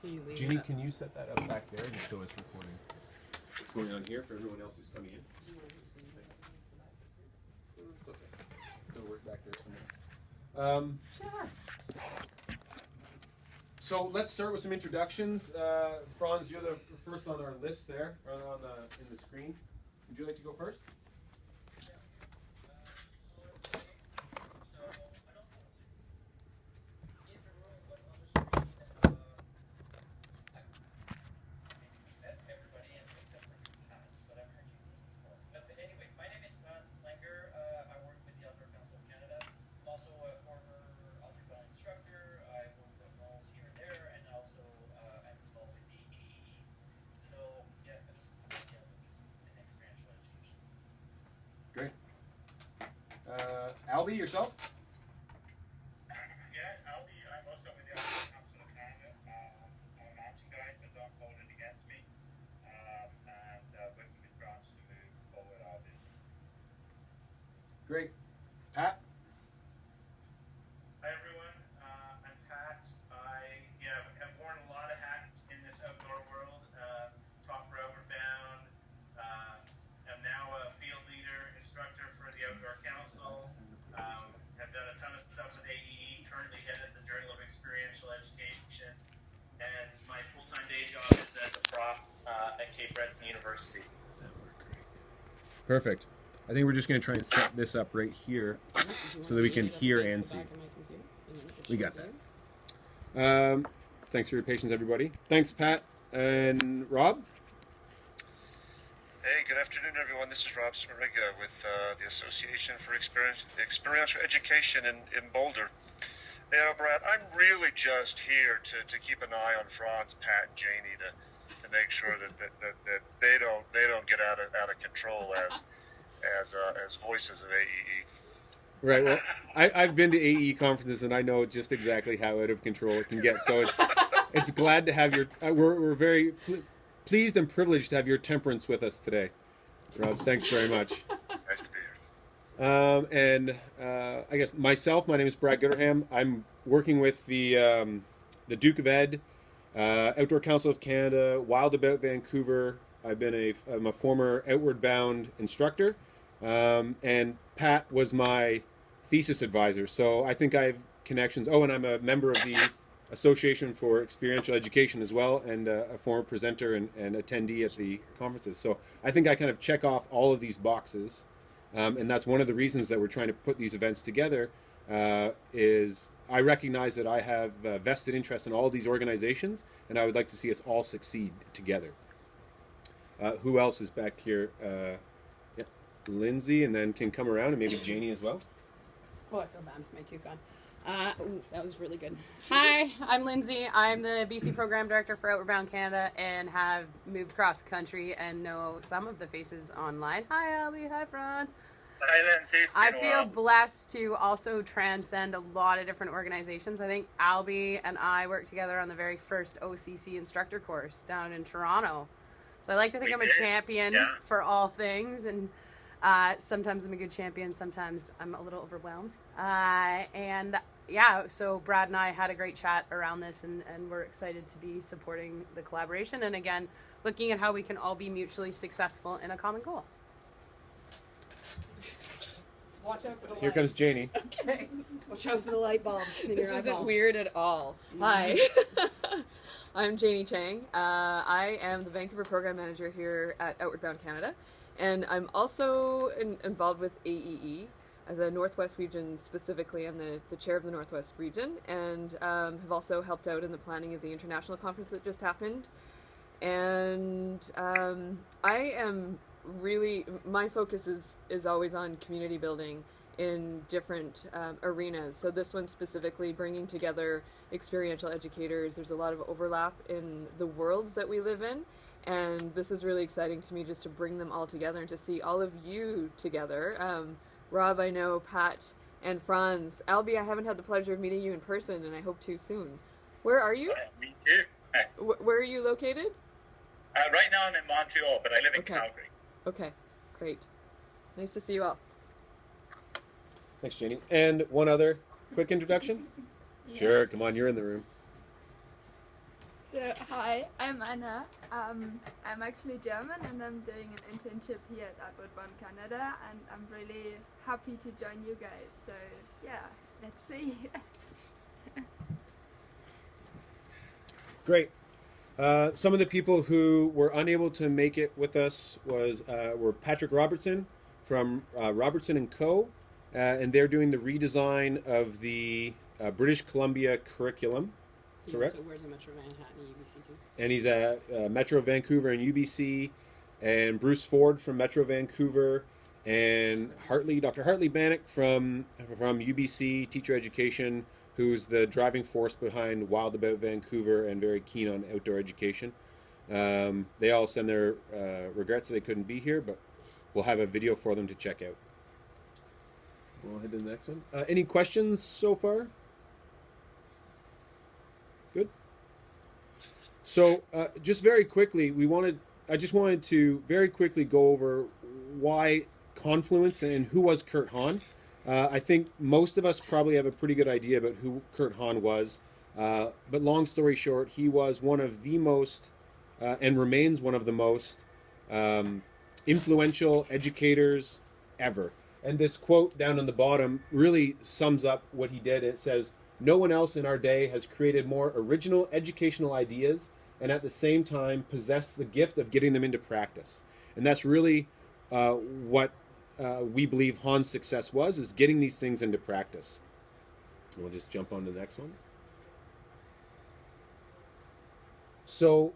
Can you leave Jenny, it? can you set that up back there just so it's recording what's going on here for everyone else who's coming in? It's okay. It'll work back there somewhere. So let's start with some introductions. Franz, you're the first on our list there, or in the screen. Would you like to go first? Great. Albie, yourself? Yeah, I'm also with the Outdoor Council of Canada. I'm a mountain guide, but don't hold it against me. And working with France to move forward our vision. Great. Pat? Hi everyone, I'm Pat. I have worn a lot of hats in this outdoor world. Taught for Outward Bound. I'm now a field leader, instructor for the Outdoor Council. Have done a ton of stuff with AEE, currently head of the Journal of Experiential Education. And my full-time day job is as a prof at Cape Breton University. Does that work great? Perfect. I think we're just going to try and set this up right here so that we can hear and see. We got that. Thanks for your patience, everybody. Thanks, Pat and Rob. Hey, good afternoon, everyone. This is Rob Smariga with the Association for Experiential Education in Boulder. You know, Brad, I'm really just here to keep an eye on Franz, Pat, and Janie to make sure that they don't get out of control as voices of AEE. Right. Well, I've been to AE conferences and I know just exactly how out of control it can get. So it's glad to have your. We're very pleased and privileged to have your temperance with us today, Rob. Thanks very much. Nice to be here. I guess myself. My name is Brad Gooderham. I'm working with the Duke of Ed, Outdoor Council of Canada, Wild About Vancouver. I'm a former Outward Bound instructor, and Pat was my thesis advisor. So I think I have connections. Oh, and I'm a member of the Association for Experiential Education as well, and a former presenter and attendee at the conferences. So I think I kind of check off all of these boxes, and that's one of the reasons that we're trying to put these events together. Is I recognize that I have vested interest in all of these organizations, and I would like to see us all succeed together. Who else is back here? Yeah, Lindsay, and then can come around, and maybe Janie as well. Oh, I feel bad with my toucan. That was really good. Hi, I'm Lindsay. I'm the BC Program Director for Outward Bound Canada and have moved across the country and know some of the faces online. Hi, Albie. Hi, Franz. Hi, Lindsay. I feel blessed to also transcend a lot of different organizations. I think Albie and I worked together on the very first OCC instructor course down in Toronto. So I like to think I'm a champion for all things, and sometimes I'm a good champion, sometimes I'm a little overwhelmed. And yeah, so Brad and I had a great chat around this, and we're excited to be supporting the collaboration, and again, looking at how we can all be mutually successful in a common goal. Watch out for the light. Here comes Janie. Okay. Watch out for the light bulb in This your isn't eyeball. weird at all. Hi. I'm Janie Chang. I am the Vancouver Program Manager here at Outward Bound Canada, and I'm also involved with AEE, the Northwest region specifically. I'm the chair of the Northwest region, and have also helped out in the planning of the international conference that just happened. And I am really, my focus is always on community building in different arenas. So this one specifically bringing together experiential educators. There's a lot of overlap in the worlds that we live in, and this is really exciting to me just to bring them all together and to see all of you together. Rob, I know, Pat, and Franz. Albie, I haven't had the pleasure of meeting you in person, and I hope to soon. Where are you? Me too. Where are you located? Right now I'm in Montreal, but I live in Calgary. Okay, great. Nice to see you all. Thanks, Janie. And one other quick introduction? Sure, come on, you're in the room. So, hi, I'm Anna. I'm actually German and I'm doing an internship here at Outward Bound Canada, and I'm really happy to join you guys. So, yeah, let's see. Great. Some of the people who were unable to make it with us were Patrick Robertson from Robertson and Co. And they're doing the redesign of the British Columbia curriculum. He Correct. also wears a Metro Manhattan UBC too. And he's at Metro Vancouver and UBC, and Bruce Ford from Metro Vancouver, and Dr. Hartley Bannock from UBC Teacher Education, who's the driving force behind Wild About Vancouver and very keen on outdoor education. They all send their regrets that they couldn't be here, but we'll have a video for them to check out. We'll head to the next one. Any questions so far? Good. So, just very quickly, I just wanted to very quickly go over why Confluence and who was Kurt Hahn. I think most of us probably have a pretty good idea about who Kurt Hahn was. But long story short, he was one of the most, and remains one of the most, influential educators ever. And this quote down on the bottom really sums up what he did. It says, "No one else in our day has created more original educational ideas and at the same time possess the gift of getting them into practice." And that's really what we believe Hahn's success was, is getting these things into practice. And we'll just jump on to the next one. So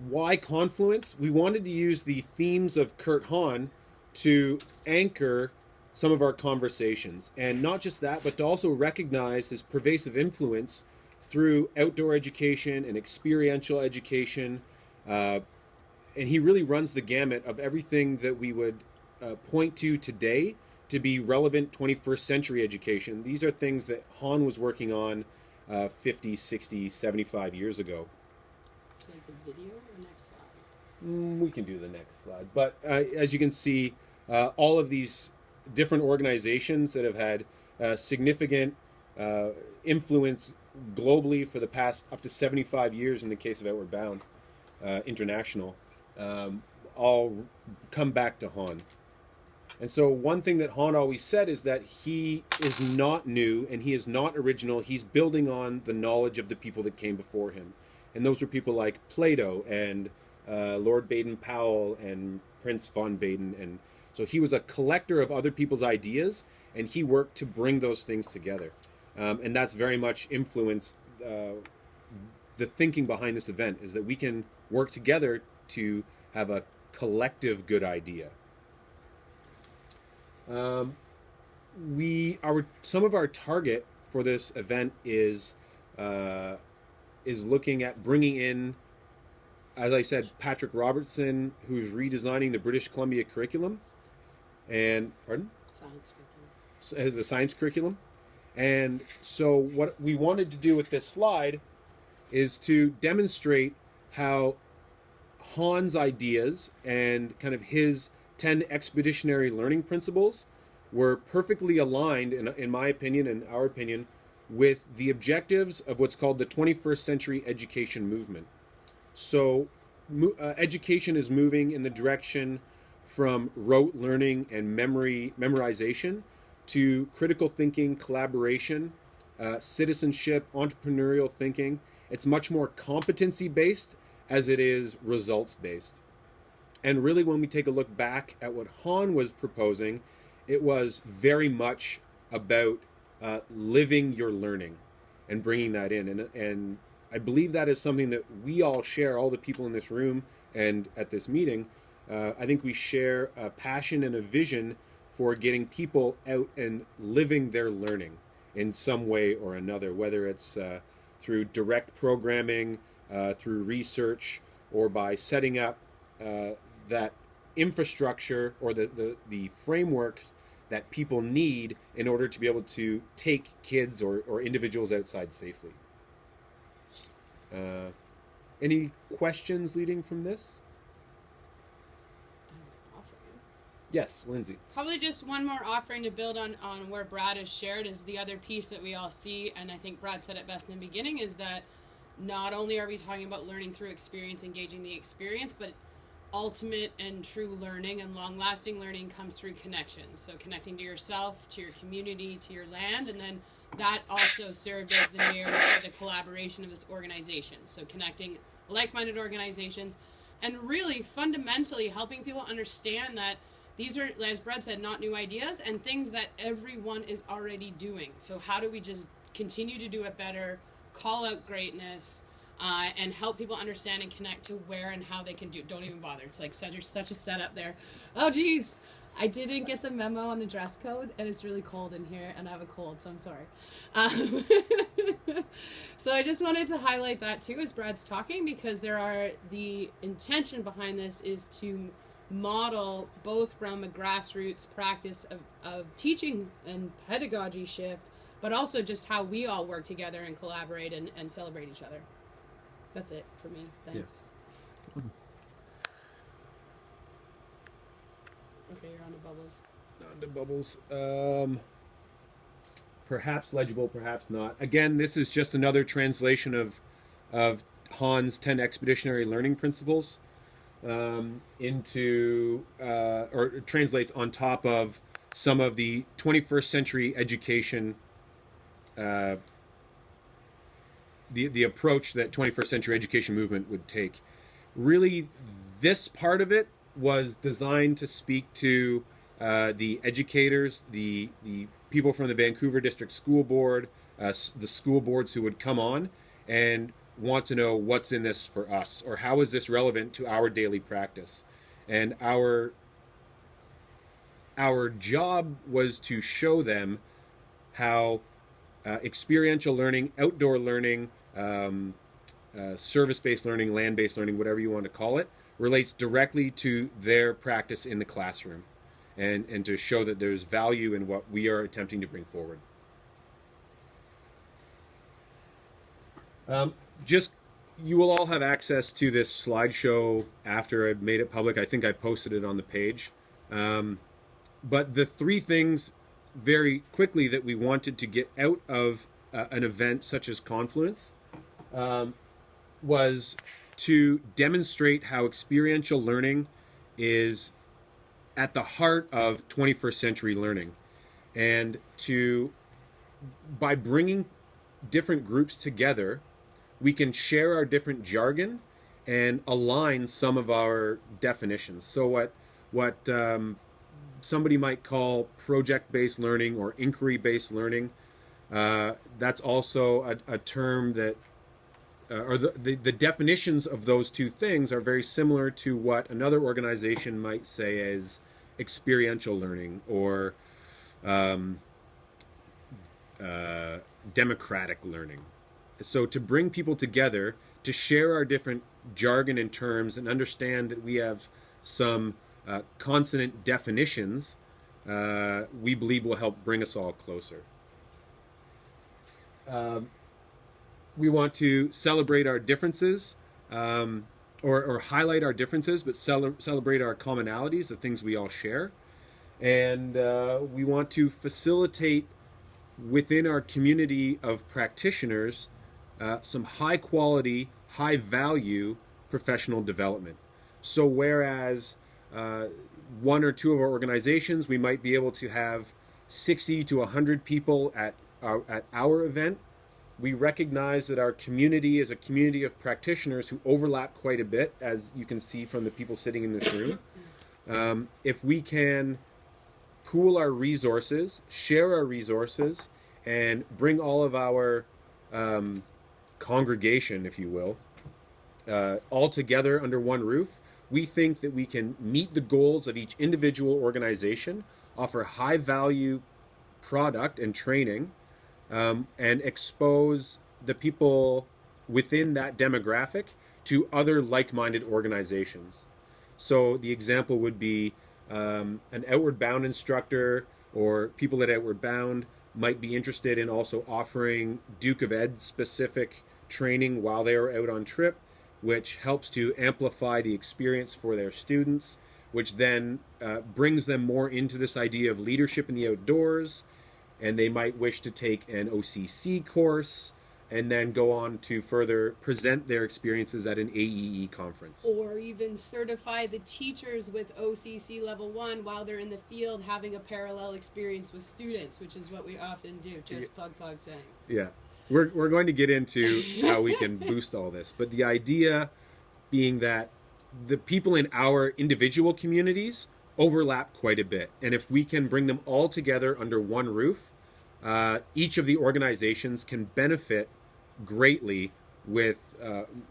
why Confluence? We wanted to use the themes of Kurt Hahn to anchor some of our conversations. And not just that, but to also recognize his pervasive influence through outdoor education and experiential education. And he really runs the gamut of everything that we would point to today to be relevant 21st century education. These are things that Hahn was working on 50, 60, 75 years ago. Like the video or next slide? We can do the next slide. But as you can see, all of these different organizations that have had significant influence globally for the past up to 75 years in the case of Outward Bound International, all come back to Hahn. And so one thing that Hahn always said is that he is not new and he is not original. He's building on the knowledge of the people that came before him. And those were people like Plato and Lord Baden-Powell and Prince von Baden. And so he was a collector of other people's ideas, and he worked to bring those things together. And that's very much influenced the thinking behind this event, is that we can work together to have a collective good idea. Some of our target for this event is looking at bringing in, as I said, Patrick Robertson, who's redesigning the British Columbia curriculum, and the science curriculum. And so what we wanted to do with this slide is to demonstrate how Hahn's ideas and kind of his 10 expeditionary learning principles were perfectly aligned, in my opinion and our opinion, with the objectives of what's called the 21st century education movement. So education is moving in the direction from rote learning and memorization to critical thinking, collaboration, citizenship, entrepreneurial thinking. It's much more competency-based as it is results-based. And really, when we take a look back at what Hahn was proposing, it was very much about living your learning and bringing that in. And I believe that is something that we all share, all the people in this room and at this meeting. I think we share a passion and a vision for getting people out and living their learning in some way or another, whether it's through direct programming, through research, or by setting up that infrastructure or the frameworks that people need in order to be able to take kids or individuals outside safely. Any questions leading from this? Yes, Lindsay. Probably just one more offering to build on where Brad has shared is the other piece that we all see, and I think Brad said it best in the beginning, is that not only are we talking about learning through experience, engaging the experience, but ultimate and true learning and long-lasting learning comes through connections. So connecting to yourself, to your community, to your land, and then that also served as the mirror for the collaboration of this organization. So connecting like-minded organizations and really fundamentally helping people understand that these are, as Brad said, not new ideas and things that everyone is already doing. So how do we just continue to do it better, call out greatness, and help people understand and connect to where and how they can do it. Don't even bother. It's like such a setup there. Oh, geez. I didn't get the memo on the dress code, and it's really cold in here, and I have a cold, so I'm sorry. So I just wanted to highlight that, too, as Brad's talking, because the intention behind this is to model both from a grassroots practice of teaching and pedagogy shift, but also just how we all work together and collaborate and celebrate each other. That's it for me. Thanks. Yes. Okay, you're on to bubbles. On to bubbles. Perhaps legible, perhaps not. Again, this is just another translation of Hahn's 10 expeditionary learning principles into, or translates on top of some of the 21st century education, the approach that 21st century education movement would take. Really, this part of it was designed to speak to the educators, the people from the Vancouver District School Board, the school boards who would come on and want to know what's in this for us, or how is this relevant to our daily practice. And our job was to show them how experiential learning, outdoor learning, service-based learning, land-based learning, whatever you want to call it, relates directly to their practice in the classroom, and to show that there's value in what we are attempting to bring forward. You will all have access to this slideshow after I've made it public. I think I posted it on the page. But the three things very quickly that we wanted to get out of an event such as Confluence was to demonstrate how experiential learning is at the heart of 21st century learning, and by bringing different groups together, we can share our different jargon and align some of our definitions. So what somebody might call project-based learning or inquiry-based learning, that's also a term that, or the definitions of those two things are very similar to what another organization might say as experiential learning or democratic learning. So to bring people together, to share our different jargon and terms and understand that we have some consonant definitions, we believe will help bring us all closer. We want to celebrate our differences, or highlight our differences, but celebrate our commonalities, the things we all share. And we want to facilitate within our community of practitioners some high quality, high value professional development. So whereas one or two of our organizations, we might be able to have 60 to 100 people at our event, we recognize that our community is a community of practitioners who overlap quite a bit, as you can see from the people sitting in this room. If we can pool our resources, share our resources, and bring all of our congregation, if you will, all together under one roof, we think that we can meet the goals of each individual organization, offer high value product and training, and expose the people within that demographic to other like-minded organizations. So the example would be an Outward Bound instructor, or people at Outward Bound might be interested in also offering Duke of Ed specific training while they are out on trip, which helps to amplify the experience for their students, which then brings them more into this idea of leadership in the outdoors, and they might wish to take an OCC course and then go on to further present their experiences at an AEE conference. Or even certify the teachers with OCC level 1 while they're in the field having a parallel experience with students, which is what we often do. Just plug saying. Yeah. We're going to get into how we can boost all this. But the idea being that the people in our individual communities overlap quite a bit. And if we can bring them all together under one roof, each of the organizations can benefit greatly with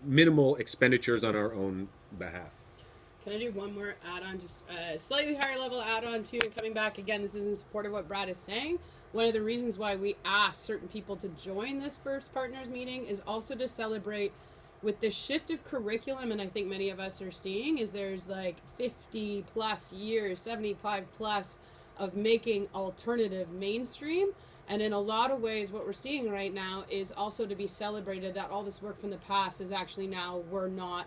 minimal expenditures on our own behalf. Can I do one more add-on, just a slightly higher level add-on too? Coming back again, this is in support of what Brad is saying. One of the reasons why we asked certain people to join this first partners meeting is also to celebrate with the shift of curriculum, and I think many of us are seeing, is there's like 50 plus years, 75 plus of making alternative mainstream. And in a lot of ways, what we're seeing right now is also to be celebrated that all this work from the past is actually now, we're not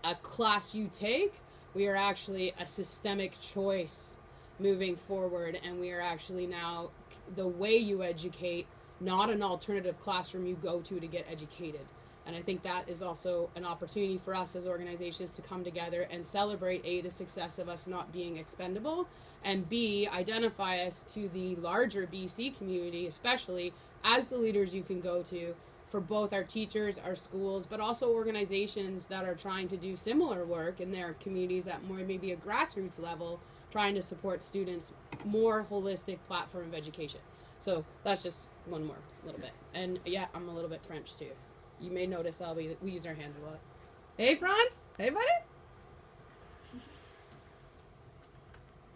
a class you take, we are actually a systemic choice moving forward, and we are actually now the way you educate, not an alternative classroom you go to get educated. And I think that is also an opportunity for us as organizations to come together and celebrate, A, the success of us not being expendable, and B, identify us to the larger BC community, especially as the leaders you can go to for both our teachers, our schools, but also organizations that are trying to do similar work in their communities at more maybe a grassroots level, trying to support students, more holistic platform of education. So that's just one more little bit. And yeah, I'm a little bit French too. You may notice we use our hands a lot. Hey, Franz. Hey, buddy.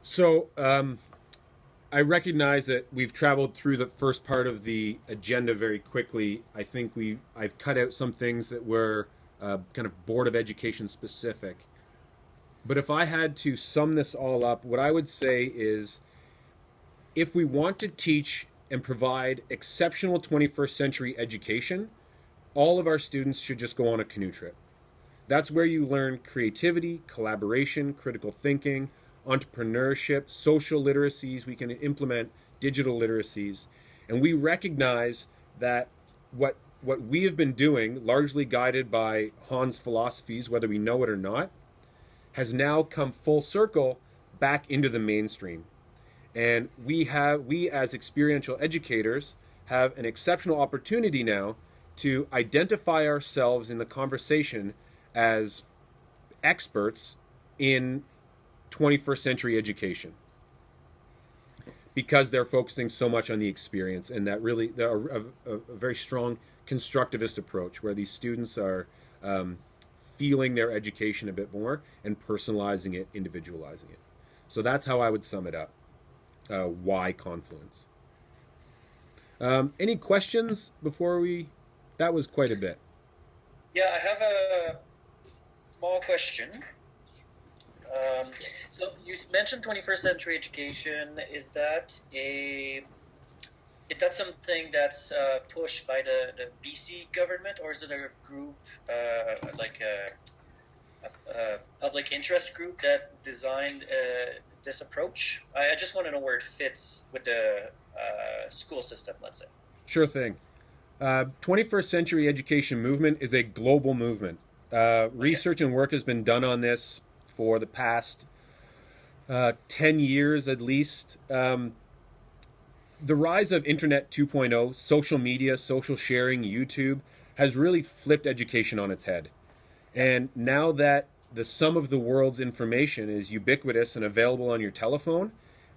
So I recognize that we've traveled through the first part of the agenda very quickly. I think I've cut out some things that were kind of Board of Education specific. But if I had to sum this all up, what I would say is if we want to teach and provide exceptional 21st century education, all of our students should just go on a canoe trip. That's where you learn creativity, collaboration, critical thinking, entrepreneurship, social literacies. We can implement digital literacies. And we recognize that what we have been doing, largely guided by Hahn's philosophies, whether we know it or not, has now come full circle back into the mainstream. And we as experiential educators have an exceptional opportunity now to identify ourselves in the conversation as experts in 21st century education, because they're focusing so much on the experience, and that really a very strong constructivist approach where these students are feeling their education a bit more and personalizing it, individualizing it. So that's how I would sum it up. Why Confluence? Any questions before we? That was quite a bit. Yeah, I have a small question. So you mentioned 21st century education. Is that something that's pushed by the BC government, or is it a group like a public interest group that designed this approach? I just want to know where it fits with the school system, let's say. Sure thing. 21st century education movement is a global movement. Research and work has been done on this for the past 10 years at least. The rise of Internet 2.0, social media, social sharing, YouTube, has really flipped education on its head. And now that the sum of the world's information is ubiquitous and available on your telephone,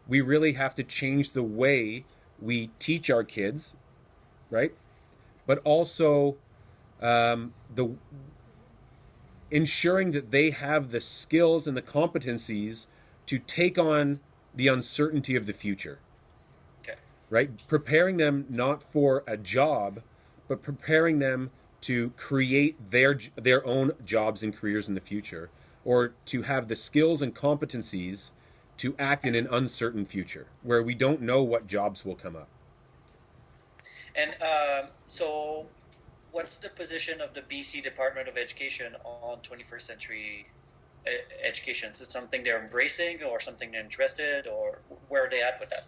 we really have to change the way we teach our kids, right? But also ensuring that they have the skills and the competencies to take on the uncertainty of the future. Okay. Right? Preparing them not for a job, but preparing them to create their own jobs and careers in the future, or to have the skills and competencies to act in an uncertain future where we don't know what jobs will come up. And so what's the position of the BC Department of Education on 21st century education? Is it something they're embracing, or something they're interested, or where are they at with that?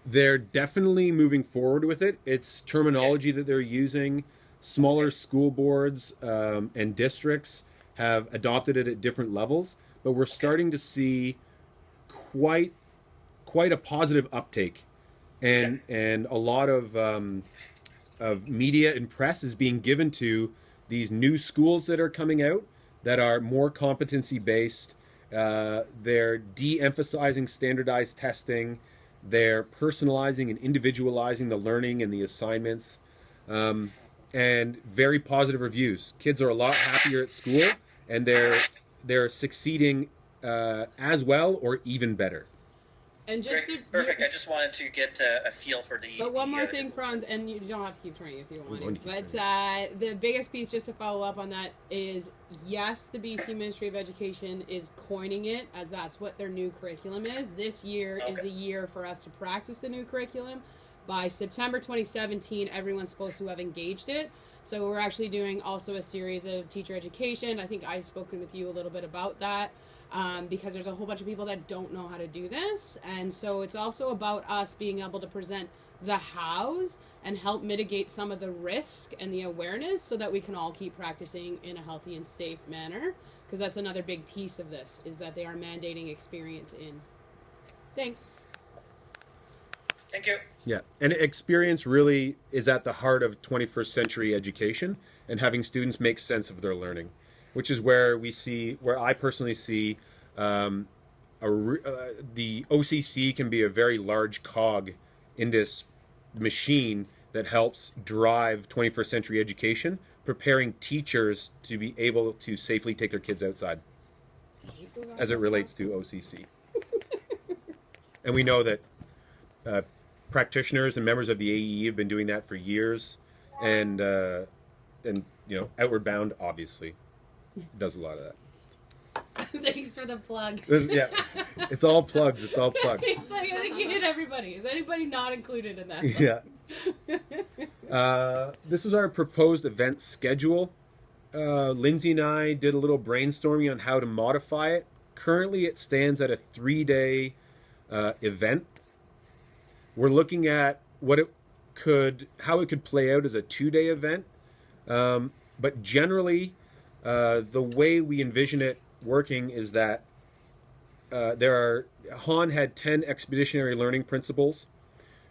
They're definitely moving forward with it. It's terminology that they're using. Smaller school boards and districts have adopted it at different levels, but we're starting to see quite a positive uptake, and a lot of media and press is being given to these new schools that are coming out that are more competency based. They're de-emphasizing standardized testing. They're personalizing and individualizing the learning and the assignments, and very positive reviews. Kids are a lot happier at school, and they're succeeding as well or even better. And just perfect. I just wanted to get a feel for the. But one more thing, Franz, and you don't have to keep turning if you don't want to. But the biggest piece, just to follow up on that, is yes, the BC Ministry of Education is coining it as that's what their new curriculum is. This year is the year for us to practice the new curriculum. By September 2017, everyone's supposed to have engaged it. So we're actually doing also a series of teacher education. I think I've spoken with you a little bit about that. Because there's a whole bunch of people that don't know how to do this. And so it's also about us being able to present the hows and help mitigate some of the risk and the awareness so that we can all keep practicing in a healthy and safe manner. Because that's another big piece of this, is that they are mandating experience in. Thanks. Thank you. Yeah, and experience really is at the heart of 21st century education and having students make sense of their learning, which is where I personally see the OCC can be a very large cog in this machine that helps drive 21st century education, preparing teachers to be able to safely take their kids outside as it relates to OCC. And we know that practitioners and members of the AEE have been doing that for years, and Outward Bound obviously does a lot of that. Thanks for the plug. Yeah, it's all plugs. It's all plugs. It's like, I think you hit everybody. Is anybody not included in that? Yeah. This is our proposed event schedule. Lindsay and I did a little brainstorming on how to modify it. Currently, it stands at a 3-day event. We're looking at how it could play out as a 2-day event. But generally, the way we envision it working is that Hahn had 10 expeditionary learning principles.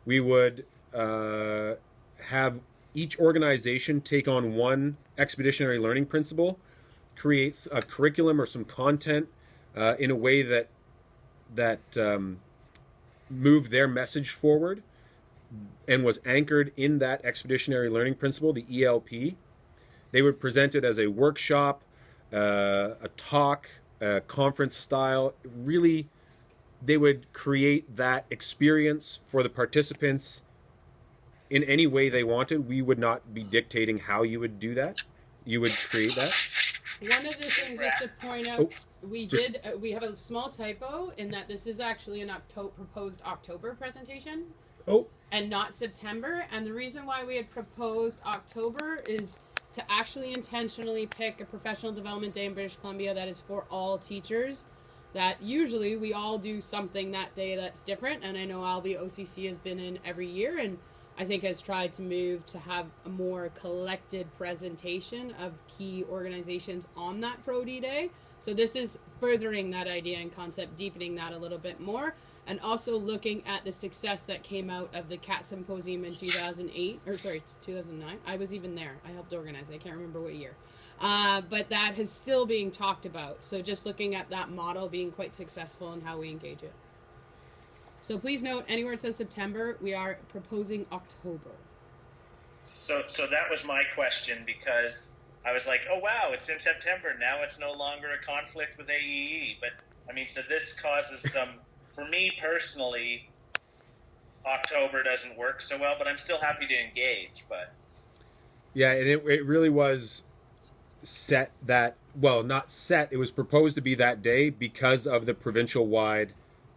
We would have each organization take on one expeditionary learning principle, create a curriculum or some content in a way that moved their message forward and was anchored in that expeditionary learning principle, the ELP. They would present it as a workshop, a talk, a conference style. Really, they would create that experience for the participants in any way they wanted. We would not be dictating how you would do that. You would create that. One of the things just to point out, we have a small typo in that this is actually an proposed October presentation. Oh. And not September. And the reason why we had proposed October is to actually intentionally pick a professional development day in British Columbia that is for all teachers. That usually we all do something that day that's different. And I know Albi OCC has been in every year and I think has tried to move to have a more collected presentation of key organizations on that Pro D Day. So this is furthering that idea and concept, deepening that a little bit more, and also looking at the success that came out of the CAT Symposium in 2009. I was even there. I helped organize. I can't remember what year. But that is still being talked about. So just looking at that model being quite successful and how we engage it. So please note, anywhere it says September, we are proposing October. So that was my question, because I was like, oh wow, it's in September. Now it's no longer a conflict with AEE. But I mean, so this causes some, for me personally, October doesn't work so well, but I'm still happy to engage. But yeah, and it really was set that, well, not set, it was proposed to be that day because of the provincial-wide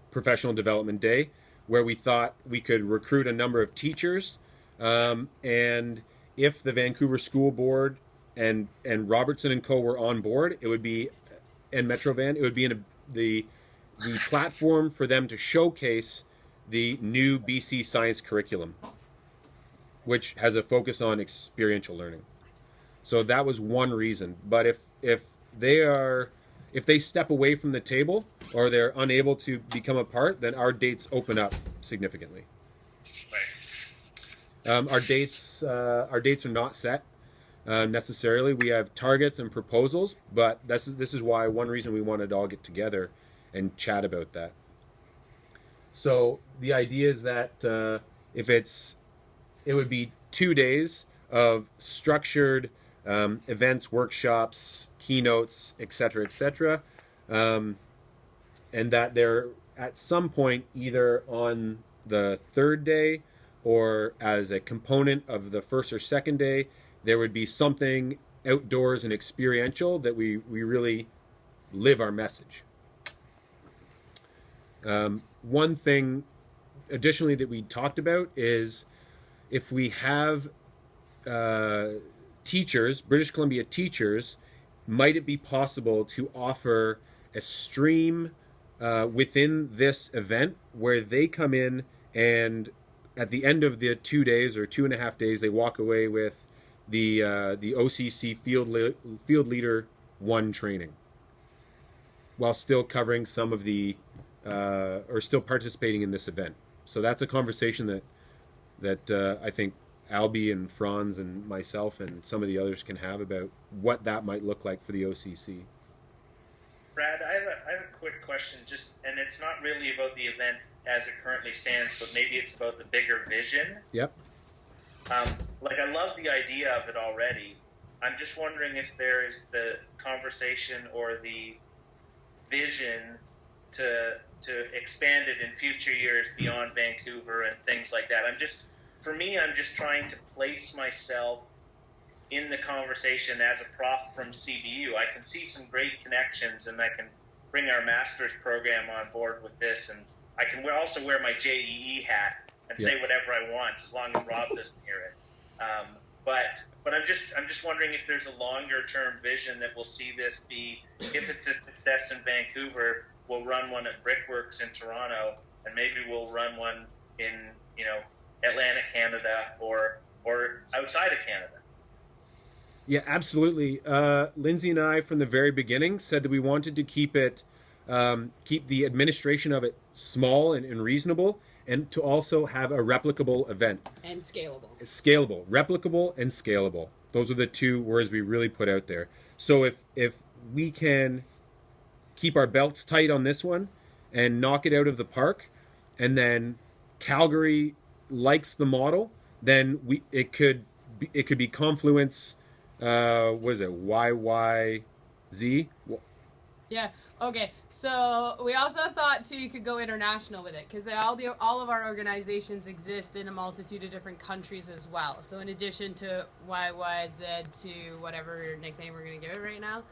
professional development day, where we thought we could recruit a number of teachers, and if the Vancouver School Board and Robertson and Co. were on board, it would be, and Metrovan, it would be in the platform for them to showcase the new BC science curriculum, which has a focus on experiential learning. So that was one reason. But if they step away from the table or they're unable to become a part, then our dates open up significantly. Our dates are not set necessarily. We have targets and proposals, but this is why one reason we wanted to all get together and chat about that. So the idea is that it would be 2 days of structured events, workshops, keynotes, etc., and that they're at some point either on the third day or as a component of the first or second day, there would be something outdoors and experiential that we really live our message. One thing additionally that we talked about is if we have teachers, British Columbia teachers, might it be possible to offer a stream within this event where they come in and at the end of the 2 days or 2.5 days, they walk away with the OCC Field Leader 1 training while still covering some of the or still participating in this event. So that's a conversation that I think Albie and Franz and myself and some of the others can have about what that might look like for the OCC. Brad, I have a quick question, and it's not really about the event as it currently stands, but maybe it's about the bigger vision. Yep. I love the idea of it already. I'm just wondering if there is the conversation or the vision to expand it in future years beyond Vancouver and things like that. I'm just trying to place myself in the conversation as a prof from CBU. I can see some great connections, and I can bring our master's program on board with this, and I can also wear my JEE hat and say whatever I want as long as Rob doesn't hear it. But I'm just wondering if there's a longer term vision that we'll see this be, if it's a success in Vancouver, we'll run one at Brickworks in Toronto, and maybe we'll run one in Atlantic Canada or outside of Canada. Yeah, absolutely. Lindsay and I, from the very beginning, said that we wanted to keep the administration of it small and reasonable, and to also have a replicable event. And scalable. Scalable. Replicable and scalable. Those are the two words we really put out there. So if we can keep our belts tight on this one and knock it out of the park, and then Calgary likes the model, then it could be Confluence. What is it? YYZ? Yeah. Okay. So we also thought too you could go international with it, because all of our organizations exist in a multitude of different countries as well. So in addition to YYZ to whatever nickname we're going to give it right now,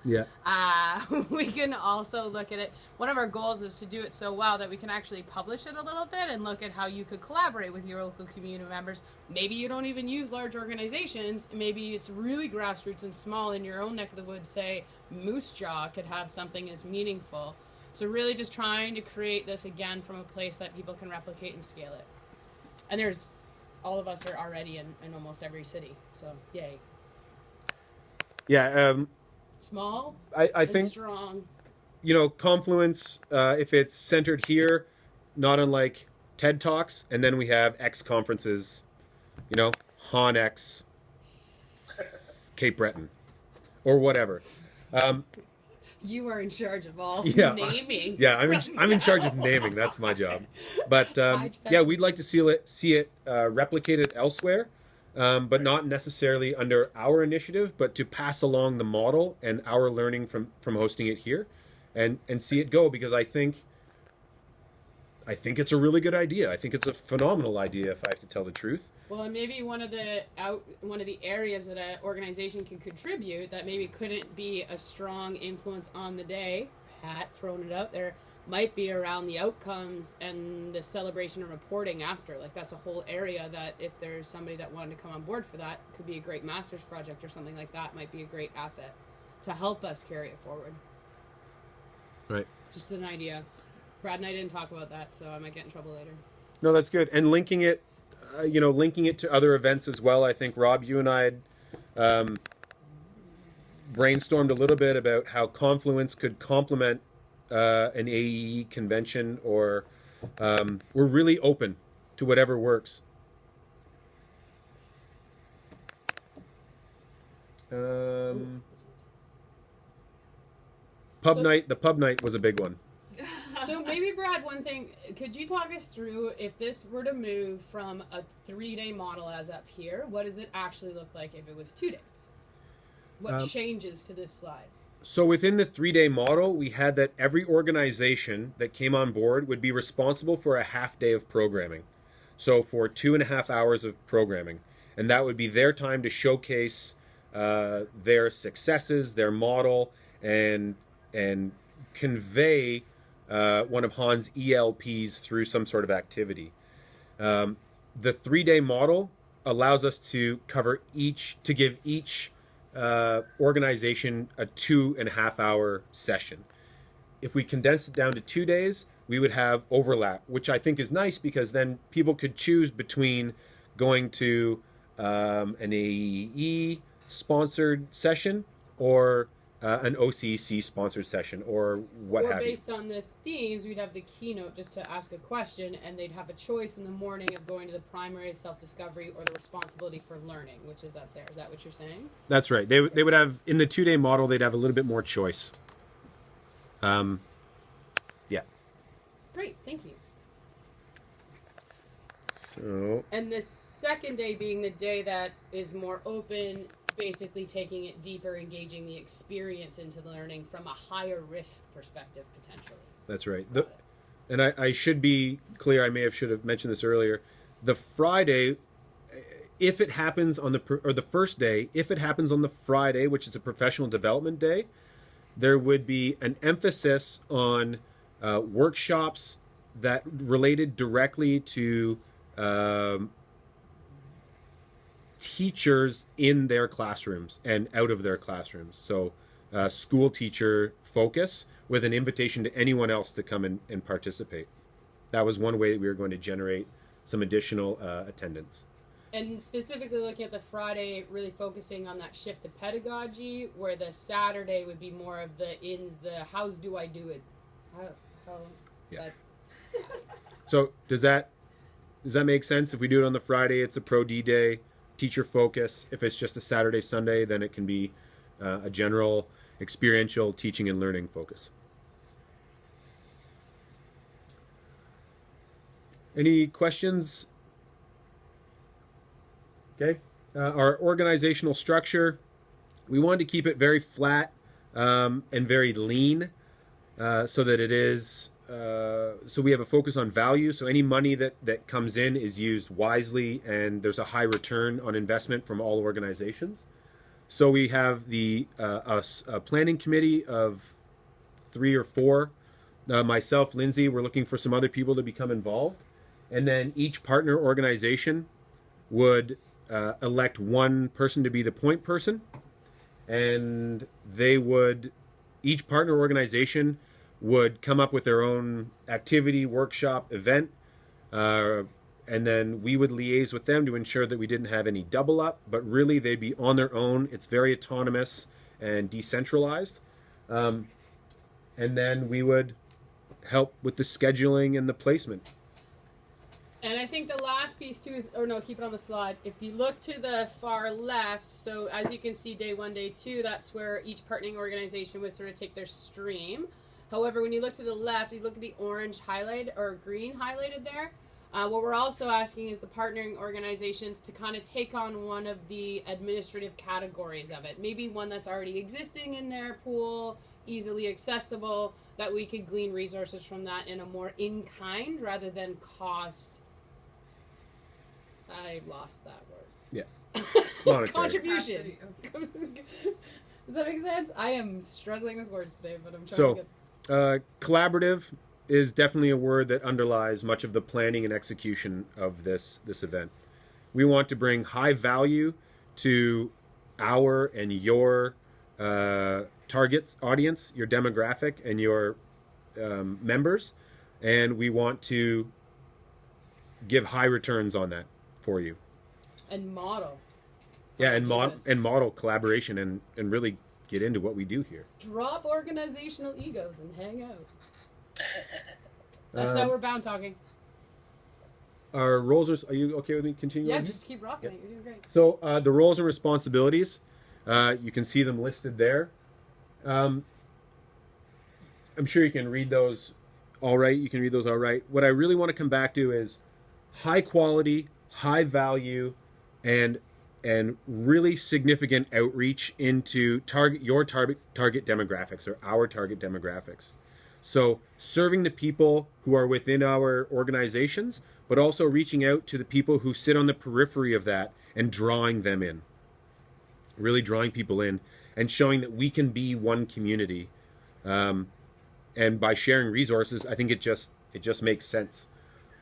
we can also look at it. One of our goals is to do it so well that we can actually publish it a little bit and look at how you could collaborate with your local community members. Maybe you don't even use large organizations. Maybe it's really grassroots and small in your own neck of the woods. Say Moose Jaw could have something as meaningful. So really just trying to create this again from a place that people can replicate and scale it. And all of us are already in almost every city. So yay. Yeah. Small I think strong. Confluence, if it's centered here, not unlike TED Talks, and then we have X conferences, Hahn X, Cape Breton, or whatever. You are in charge of all naming. Yeah, I'm in charge of naming. That's my job. But we'd like to see it replicated elsewhere, but not necessarily under our initiative, but to pass along the model and our learning from hosting it here, and see it go, because I think it's a really good idea. I think it's a phenomenal idea, if I have to tell the truth. Well, and maybe one of the areas that an organization can contribute that maybe couldn't be a strong influence on the day, Pat, throwing it out there, might be around the outcomes and the celebration and reporting after. Like, that's a whole area that if there's somebody that wanted to come on board for that, could be a great master's project or something like that, might be a great asset to help us carry it forward. Right. Just an idea. Brad and I didn't talk about that, so I might get in trouble later. No, that's good. And linking it to other events as well. I think, Rob, you and I had brainstormed a little bit about how Confluence could complement an AEE convention, or we're really open to whatever works. The pub night was a big one. So maybe, Brad, one thing, could you talk us through, if this were to move from a 3-day model as up here, what does it actually look like if it was 2 days? What changes to this slide? So within the 3-day model, we had that every organization that came on board would be responsible for a half day of programming. So for 2.5 hours of programming. And that would be their time to showcase their successes, their model, and convey one of Hahn's ELPs through some sort of activity. The 3-day model allows us to give each organization a 2.5 hour session. If we condense it down to 2 days, we would have overlap, which I think is nice, because then people could choose between going to an AEE sponsored session or an OCC sponsored session, or what have you. Or based on the themes, we'd have the keynote just to ask a question, and they'd have a choice in the morning of going to the primary of self-discovery or the responsibility for learning, which is up there. Is that what you're saying? That's right. They would have, in the 2-day model, they'd have a little bit more choice. Yeah. Great, thank you. So. And the second day being the day that is more open, basically taking it deeper, engaging the experience into learning from a higher risk perspective, potentially. That's right. And I should be clear, I should have mentioned this earlier. The Friday, if it happens on the first day, if it happens on the Friday, which is a professional development day, there would be an emphasis on workshops that related directly to teachers in their classrooms and out of their classrooms. So school teacher focus with an invitation to anyone else to come and participate. That was one way that we were going to generate some additional attendance. And specifically looking at the Friday, really focusing on that shift to pedagogy, where the Saturday would be more of the how's do I do it? Yeah. So does that make sense? If we do it on the Friday, it's a Pro D day, teacher focus. If it's just a Saturday, Sunday, then it can be a general experiential teaching and learning focus. Any questions? Okay. Our organizational structure, we wanted to keep it very flat and very lean so that it is, so we have a focus on value. So any money that comes in is used wisely, and there's a high return on investment from all organizations. So we have a planning committee of 3 or 4. Myself, Lindsay, we're looking for some other people to become involved. And then each partner organization would elect one person to be the point person. And each partner organization would come up with their own activity, workshop, event. And then we would liaise with them to ensure that we didn't have any double up, but really they'd be on their own. It's very autonomous and decentralized. And then we would help with the scheduling and the placement. And I think the last piece too is, or no, keep it on the slide. If you look to the far left, so as you can see, day 1, day 2, that's where each partnering organization would sort of take their stream. However, when you look to the left, you look at the orange highlight or green highlighted there. What we're also asking is the partnering organizations to kind of take on one of the administrative categories of it. Maybe one that's already existing in their pool, easily accessible, that we could glean resources from that in a more in-kind rather than cost. I lost that word. Yeah. Monetary. Contribution. Does that make sense? I am struggling with words today, but I'm trying to get... Collaborative is definitely a word that underlies much of the planning and execution of this event. We want to bring high value to our and your target audience, your demographic, and your members, and we want to give high returns on that for you. And model. Yeah, and model collaboration and really get into what we do here. Drop organizational egos and hang out. That's Outward Bound talking. Our roles are you okay with me continuing? Yeah, on? just keep rocking it. You're doing great. So the roles and responsibilities, you can see them listed there. I'm sure you can read those all right. You can read those all right. What I really want to come back to is high quality, high value, and really significant outreach into your target demographics, or our target demographics. So serving the people who are within our organizations, but also reaching out to the people who sit on the periphery of that and drawing them in. Really drawing people in and showing that we can be one community. And by sharing resources, I think it just makes sense.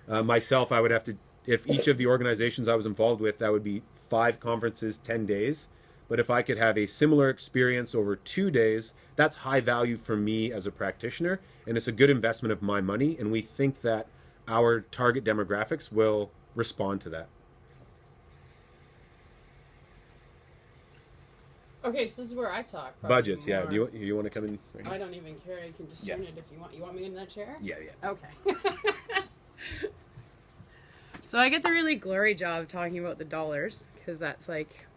Myself, I would have to, if each of the organizations I was involved with, that would be 5 conferences, 10 days. But if I could have a similar experience over 2 days, that's high value for me as a practitioner, and it's a good investment of my money, and we think that our target demographics will respond to that. Okay, so this is where I talk. Budgets, more. yeah. Do you want to come in? Right I don't even care. You can just turn it if you want. You want me in that chair? yeah. Okay. So I get the really glory job of talking about the dollars, because that's like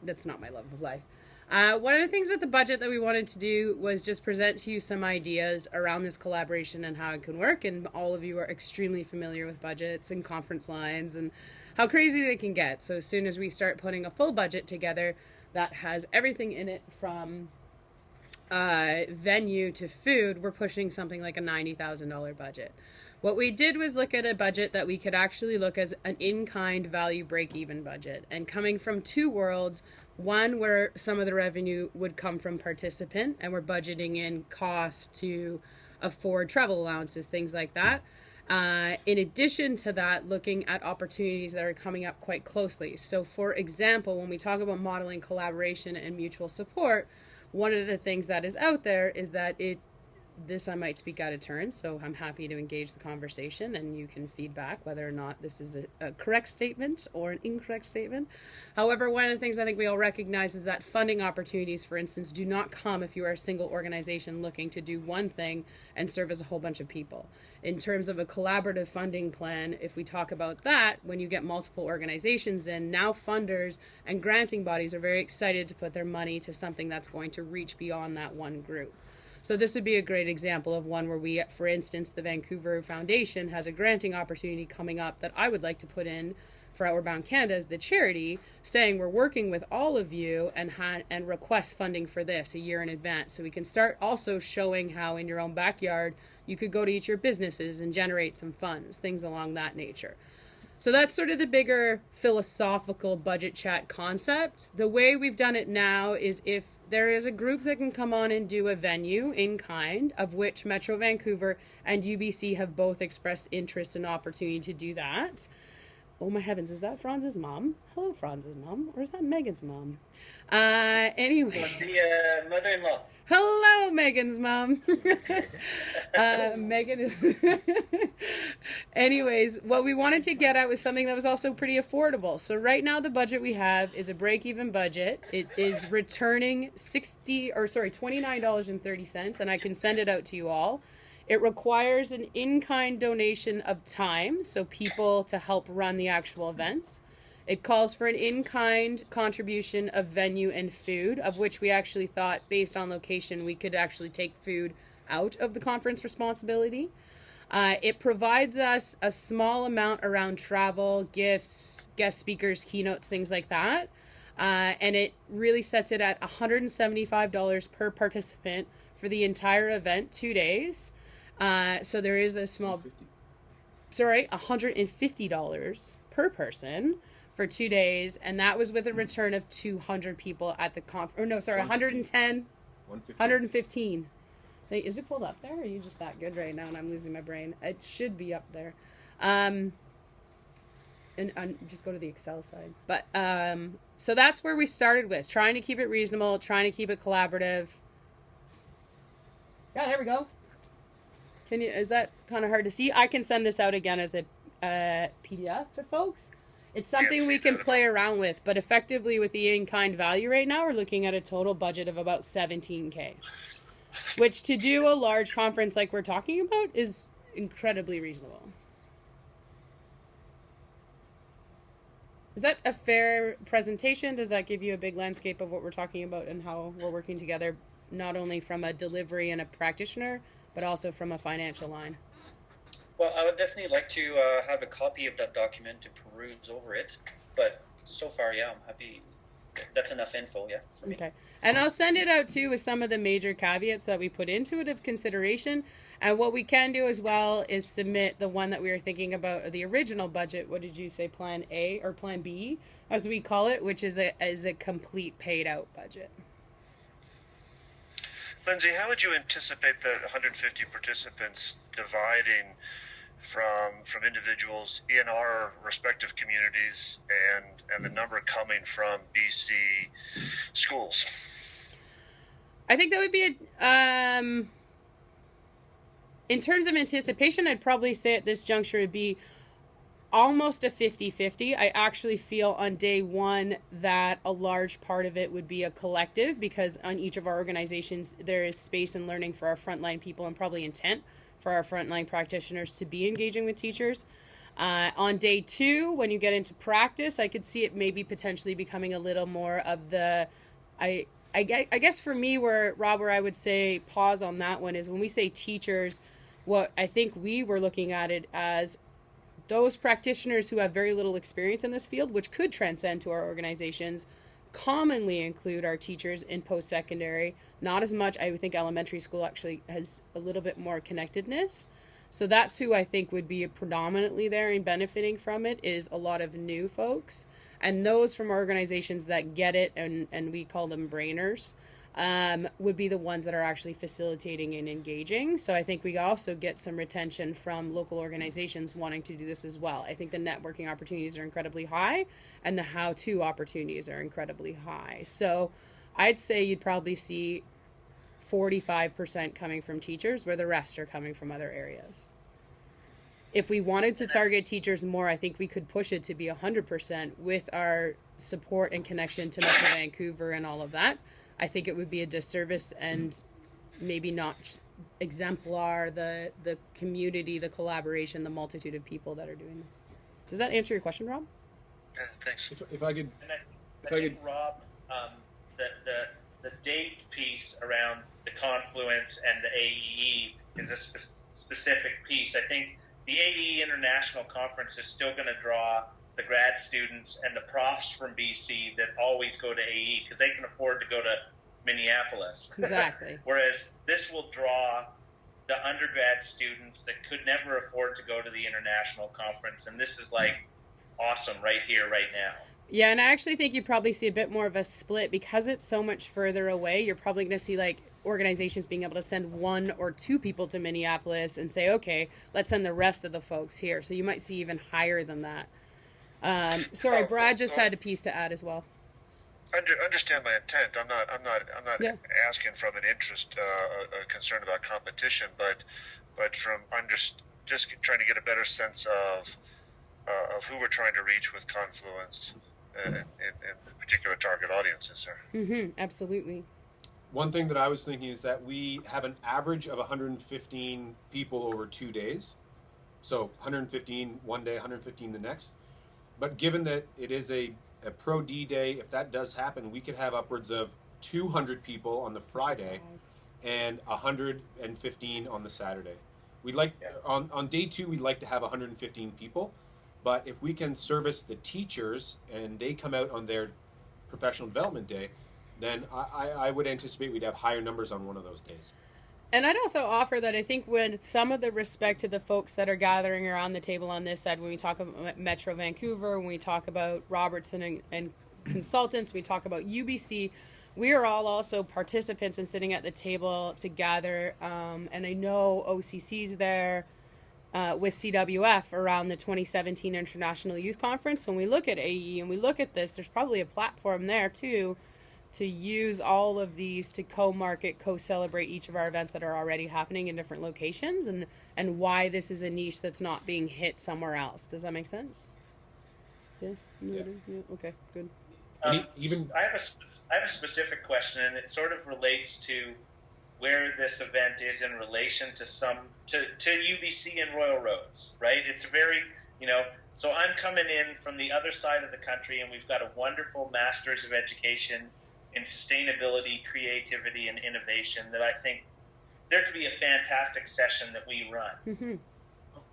that's not my love of life. One of the things with the budget that we wanted to do was just present to you some ideas around this collaboration and how it can work. And all of you are extremely familiar with budgets and conference lines and how crazy they can get. So as soon as we start putting a full budget together that has everything in it from venue to food, we're pushing something like a $90,000 budget. What we did was look at a budget that we could actually look as an in-kind value break-even budget. And coming from 2 worlds, one where some of the revenue would come from participant, and we're budgeting in costs to afford travel allowances, things like that. In addition to that, looking at opportunities that are coming up quite closely. So for example, when we talk about modeling collaboration and mutual support, one of the things that is out there is that this I might speak out of turn, so I'm happy to engage the conversation, and you can feedback whether or not this is a correct statement or an incorrect statement. However, one of the things I think we all recognize is that funding opportunities, for instance, do not come if you are a single organization looking to do one thing and serve as a whole bunch of people. In terms of a collaborative funding plan, if we talk about that, when you get multiple organizations in, now funders and granting bodies are very excited to put their money to something that's going to reach beyond that one group. So this would be a great example of one where we, for instance, the Vancouver Foundation has a granting opportunity coming up that I would like to put in for Outward Bound Canada as the charity, saying we're working with all of you and request funding for this a year in advance. So we can start also showing how in your own backyard you could go to each of your businesses and generate some funds, things along that nature. So that's sort of the bigger philosophical budget chat concept. The way we've done it now is if there is a group that can come on and do a venue in kind, of which Metro Vancouver and UBC have both expressed interest and opportunity to do that. Oh my heavens, is that Franz's mom? Hello, Franz's mom. Or is that Megan's mom? Anyway. It's the mother-in-law. Hello, Megan's mom. Megan is... Anyways, what we wanted to get at was something that was also pretty affordable. So right now the budget we have is a break-even budget. It is returning $29.30, and I can send it out to you all. It requires an in-kind donation of time, so people to help run the actual events. It calls for an in-kind contribution of venue and food, of which we actually thought, based on location, we could actually take food out of the conference responsibility. It provides us a small amount around travel, gifts, guest speakers, keynotes, things like that. And it really sets it at $175 per participant for the entire event, 2 days. So there is a small... $150 per person for 2 days, and that was with a return of 200 people at the conference. Or no, sorry, 110, 115. Hey, is it pulled up there, or are you just that good right now and I'm losing my brain? It should be up there. And just go to the Excel side. But, so that's where we started with, trying to keep it reasonable, trying to keep it collaborative. Yeah, there we go. Is that kind of hard to see? I can send this out again as a PDF for folks. It's something we can play around with, but effectively with the in-kind value right now, we're looking at a total budget of about $17K, which to do a large conference like we're talking about is incredibly reasonable. Is that a fair presentation? Does that give you a big landscape of what we're talking about and how we're working together, not only from a delivery and a practitioner, but also from a financial line? Well, I would definitely like to have a copy of that document to peruse over it. But so far, yeah, I'm happy. That's enough info, yeah, for me. Okay. And I'll send it out too with some of the major caveats that we put into it of consideration. And what we can do as well is submit the one that we were thinking about, the original budget. What did you say, Plan A or Plan B, as we call it, which is a complete paid out budget. Lindsay, how would you anticipate the 150 participants dividing from individuals in our respective communities and the number coming from BC schools? I think that would be in terms of anticipation, I'd probably say at this juncture it'd be almost a 50-50. I actually feel on day one that a large part of it would be a collective, because on each of our organizations there is space and learning for our frontline people and probably intent for our frontline practitioners to be engaging with teachers. On day two, when you get into practice, I could see it maybe potentially becoming a little more of the, I guess for me, where I would say pause on that one is when we say teachers, what I think we were looking at it as those practitioners who have very little experience in this field, which could transcend to our organizations, commonly include our teachers in post-secondary. Not as much. I would think elementary school actually has a little bit more connectedness. So that's who I think would be predominantly there and benefiting from it, is a lot of new folks. And those from organizations that get it, and we call them brainers, would be the ones that are actually facilitating and engaging. So I think we also get some retention from local organizations wanting to do this as well. I think the networking opportunities are incredibly high, and the how-to opportunities are incredibly high. So I'd say you'd probably see 45% coming from teachers, where the rest are coming from other areas. If we wanted to target teachers more, I think we could push it to be 100% with our support and connection to Metro Vancouver and all of that. I think it would be a disservice and maybe not exemplar the community, the collaboration, the multitude of people that are doing this. Does that answer your question, Rob? Yeah, thanks. If I could, And I think, Rob, the date piece around the Confluence and the AEE is a specific piece. I think the AEE International Conference is still going to draw the grad students and the profs from BC that always go to AE because they can afford to go to Minneapolis. Exactly. Whereas this will draw the undergrad students that could never afford to go to the international conference. And this is like awesome right here, right now. Yeah, and I actually think you probably see a bit more of a split because it's so much further away. You're probably going to see like organizations being able to send 1 or 2 people to Minneapolis and say, okay, let's send the rest of the folks here. So you might see even higher than that. Sorry, Brad just had a piece to add as well. Understand my intent. I'm not Yeah. asking from an interest, a concern about competition, but from just trying to get a better sense of who we're trying to reach with Confluence and particular target audiences there. Mm-hmm, absolutely. one thing that I was thinking is that we have an average of 115 people over 2 days. So 115 one day, 115 the next. But given that it is a Pro D day, if that does happen, we could have upwards of 200 people on the Friday and 115 on the Saturday. We'd like on day 2, we'd like to have 115 people. But if we can service the teachers and they come out on their professional development day, then I would anticipate we'd have higher numbers on one of those days. And I'd also offer that I think with some of the respect to the folks that are gathering around the table on this side, when we talk about Metro Vancouver, when we talk about Robertson and consultants, we talk about UBC, we are all also participants in sitting at the table together. And I know OCC's there with CWF around the 2017 International Youth Conference. When we look at AE and we look at this, there's probably a platform there too, to use all of these to co-market, co-celebrate each of our events that are already happening in different locations, and why this is a niche that's not being hit somewhere else. Does that make sense? Yes. Noted. Yeah. Okay. Good. Even I have a specific question, and it sort of relates to where this event is in relation to UBC and Royal Roads, right? It's very, so I'm coming in from the other side of the country, and we've got a wonderful Masters of Education in Sustainability, Creativity, and Innovation that I think there could be a fantastic session that we run. Mm-hmm.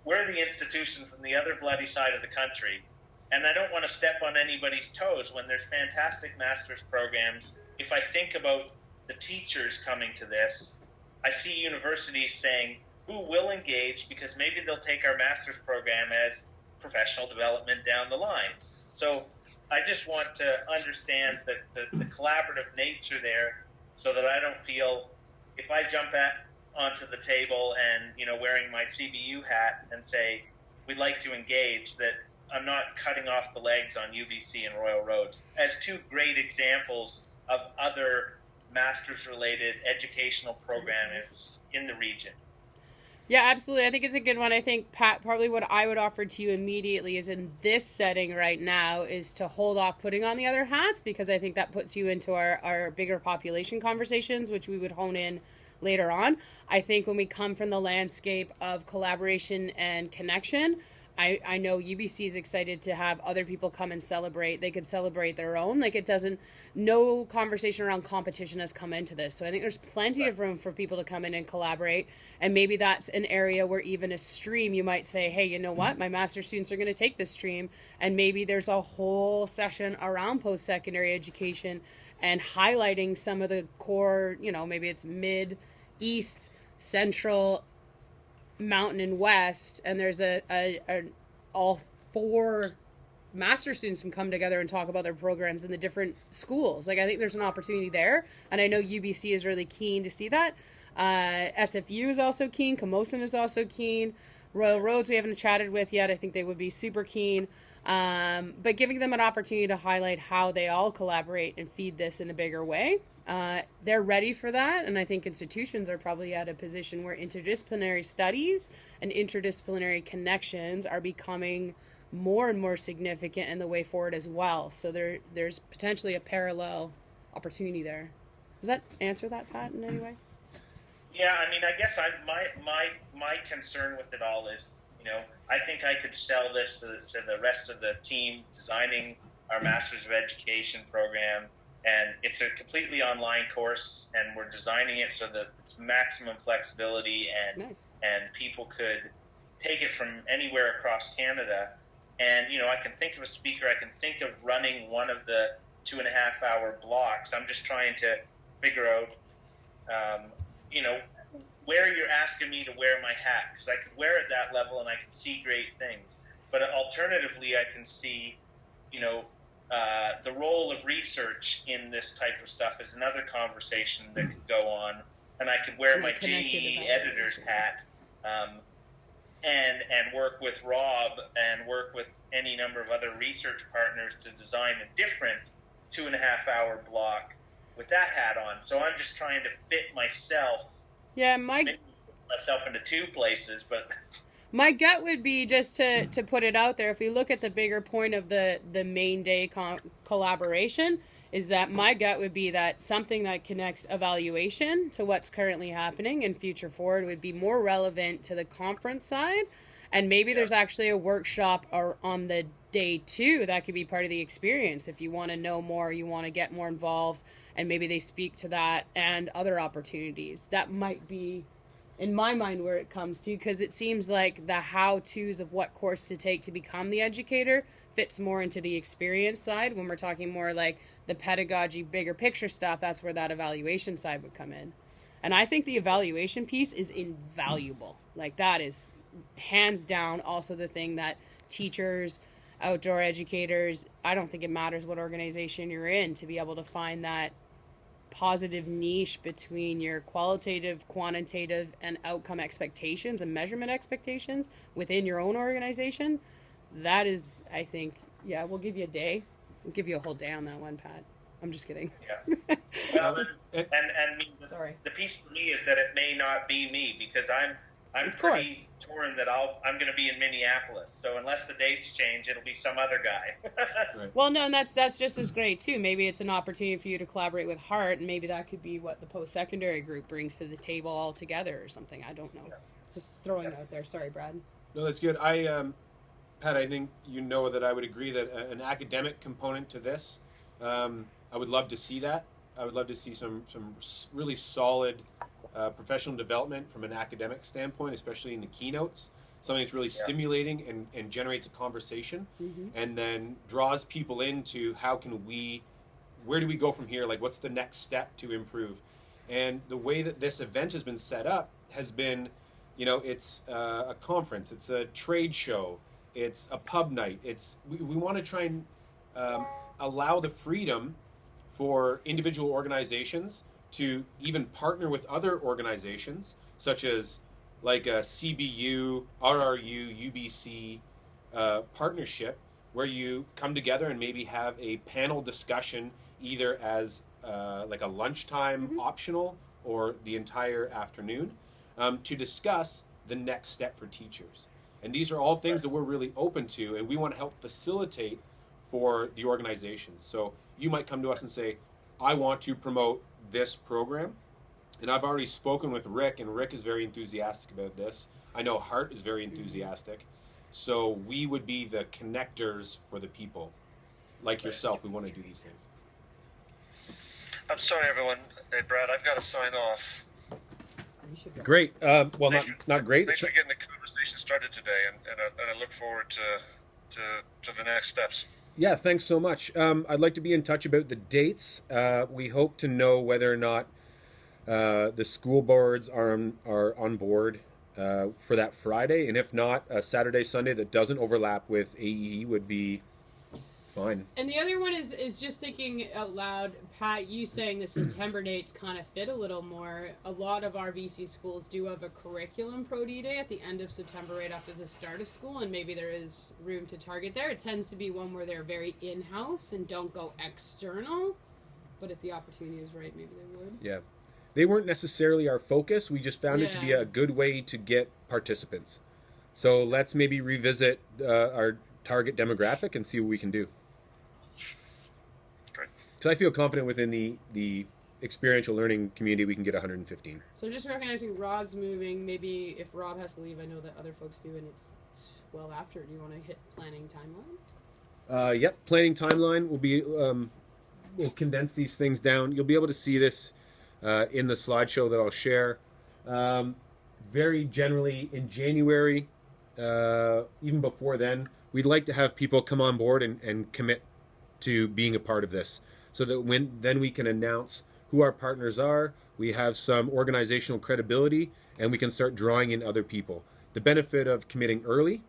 We're the institution from the other bloody side of the country, and I don't want to step on anybody's toes when there's fantastic master's programs. If I think about the teachers coming to this, I see universities saying, who will engage, because maybe they'll take our master's program as professional development down the line. So I just want to understand the collaborative nature there, so that I don't feel, if I jump onto the table and, wearing my CBU hat and say, we'd like to engage, that I'm not cutting off the legs on UBC and Royal Roads as two great examples of other master's-related educational programs in the region. Yeah, absolutely. I think it's a good one. I think, Pat, probably what I would offer to you immediately is in this setting right now is to hold off putting on the other hats, because I think that puts you into our bigger population conversations, which we would hone in later on. I think when we come from the landscape of collaboration and connection, I know UBC is excited to have other people come and celebrate. They could celebrate their own. Like, no conversation around competition has come into this. So I think there's plenty of room for people to come in and collaborate. And maybe that's an area where even a stream, you might say, hey, you know what? My master's students are going to take this stream. And maybe there's a whole session around post-secondary education and highlighting some of the core, maybe it's mid, east, central, mountain, and west, and there's all four master students can come together and talk about their programs in the different schools. Like, I think there's an opportunity there, and I know UBC is really keen to see that. SFU is also keen. Camosun is also keen. Royal Roads we haven't chatted with yet. I think they would be super keen. But giving them an opportunity to highlight how they all collaborate and feed this in a bigger way. They're ready for that, and I think institutions are probably at a position where interdisciplinary studies and interdisciplinary connections are becoming more and more significant in the way forward as well. So there's potentially a parallel opportunity there. Does that answer that, Pat, in any way? Yeah, I mean, I guess my concern with it all is, I think I could sell this to the rest of the team designing our Masters of Education program. And it's a completely online course, and we're designing it so that it's maximum flexibility, and people could take it from anywhere across Canada. And, I can think of a speaker, I can think of running one of the 2.5-hour blocks. I'm just trying to figure out, where you're asking me to wear my hat, because I could wear it that level and I can see great things. But alternatively, I can see, the role of research in this type of stuff is another conversation that could go on, and I could wear my JE editor's hat, and work with Rob and work with any number of other research partners to design a different 2.5-hour block with that hat on. So I'm just trying to fit myself. Yeah, myself into two places, but. My gut would be, just to put it out there, if we look at the bigger point of the main day collaboration, is that my gut would be that something that connects evaluation to what's currently happening and future forward would be more relevant to the conference side. And maybe there's actually a workshop on the day 2 that could be part of the experience. If you want to know more, you want to get more involved, and maybe they speak to that and other opportunities. That might be, in my mind, where it comes to, because it seems like the how-tos of what course to take to become the educator fits more into the experience side. When we're talking more like the pedagogy, bigger picture stuff, that's where that evaluation side would come in. And I think the evaluation piece is invaluable. Like, that is hands down also the thing that teachers, outdoor educators, I don't think it matters what organization you're in, to be able to find that positive niche between your qualitative, quantitative, and outcome expectations and measurement expectations within your own organization. That is, I think, yeah, we'll give you a day. We'll give you a whole day on that one, Pat. I'm just kidding. Yeah. Well, and sorry. The piece for me is that it may not be me, because I'm Of pretty course. torn that I'm going to be in Minneapolis. So unless the dates change, it'll be some other guy. Right. Well, no, and that's just as great too. Maybe it's an opportunity for you to collaborate with Hart, and maybe that could be what the post-secondary group brings to the table altogether, or something. I don't know. Just throwing it out there. Sorry, Brad. No, that's good. Pat, I think you know that I would agree that an academic component to this, I would love to see that. I would love to see some really solid professional development from an academic standpoint, especially in the keynotes. Something that's really stimulating and generates a conversation, and then draws people into where do we go from here? Like, what's the next step to improve? And the way that this event has been set up has been, it's a conference, it's a trade show, it's a pub night. We want to try and allow the freedom for individual organizations to even partner with other organizations, such as like a CBU, RRU, UBC partnership, where you come together and maybe have a panel discussion, either as like a lunchtime optional or the entire afternoon, to discuss the next step for teachers. And these are all things that we're really open to, and we want to help facilitate for the organizations. So you might come to us and say, I want to promote this program. And I've already spoken with Rick, and Rick is very enthusiastic about this. I know Hart is very enthusiastic. So we would be the connectors for the people. Like yourself, we want to do these things. I'm sorry, everyone. Hey, Brad, I've got to sign off. Great. Well, not great. Thanks for getting the conversation started today, and I look forward to the next steps. Yeah, thanks so much. I'd like to be in touch about the dates. We hope to know whether or not the school boards are on board for that Friday, and if not, a Saturday, Sunday that doesn't overlap with AEE would be fine. And the other one is just thinking out loud, Pat, you saying the September dates kind of fit a little more. A lot of our VC schools do have a curriculum pro D-Day at the end of September, right after the start of school, and maybe there is room to target there. It tends to be one where they're very in-house and don't go external, but if the opportunity is right, maybe they would. Yeah. They weren't necessarily our focus. We just found it to be a good way to get participants. So let's maybe revisit our target demographic and see what we can do. So I feel confident within the experiential learning community we can get 115. So just recognizing Rob's moving, maybe if Rob has to leave, I know that other folks do, and it's well after. Do you want to hit planning timeline? Yep, planning timeline will be, we'll condense these things down. You'll be able to see this in the slideshow that I'll share. Very generally in January, even before then, we'd like to have people come on board and commit to being a part of this, so that then we can announce who our partners are, we have some organizational credibility, and we can start drawing in other people. The benefit of committing early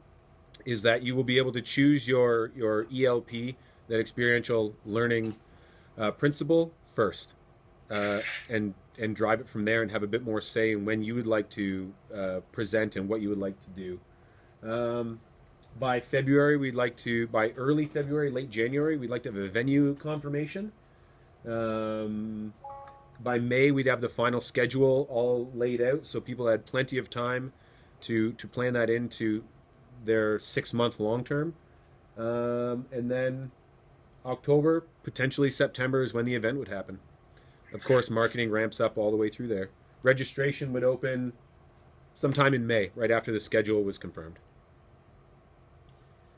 is that you will be able to choose your ELP, that experiential learning principle, first, and drive it from there, and have a bit more say in when you would like to present and what you would like to do. By February, by early February, late January, we'd like to have a venue confirmation. By May, we'd have the final schedule all laid out, so people had plenty of time to plan that into their 6-month long term. And then October, potentially September is when the event would happen. Of course, marketing ramps up all the way through there. Registration would open sometime in May, right after the schedule was confirmed.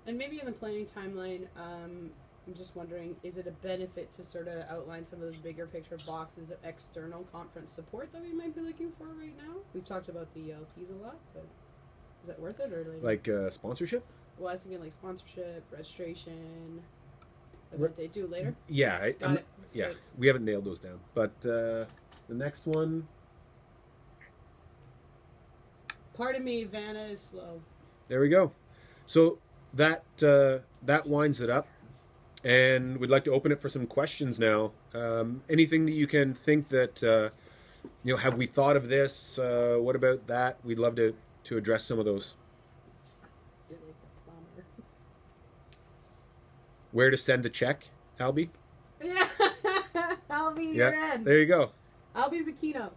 And maybe in the planning timeline, I'm just wondering, is it a benefit to sort of outline some of those bigger picture boxes of external conference support that we might be looking for right now? We've talked about the ELPs a lot, but is that worth it or later? Like sponsorship? Well, I was thinking like sponsorship, registration, event day. Do it later? Yeah, Got it. yeah. Thanks. We haven't nailed those down. But the next one... Pardon me, Vanna is slow. There we go. So that winds it up, and we'd like to open it for some questions now. Anything that you can think that have we thought of this? What about that? We'd love to address some of those. You're like the plumber. Where to send the check, Albie? Yeah, Albie, you're in. There you go. Albie's the keynote.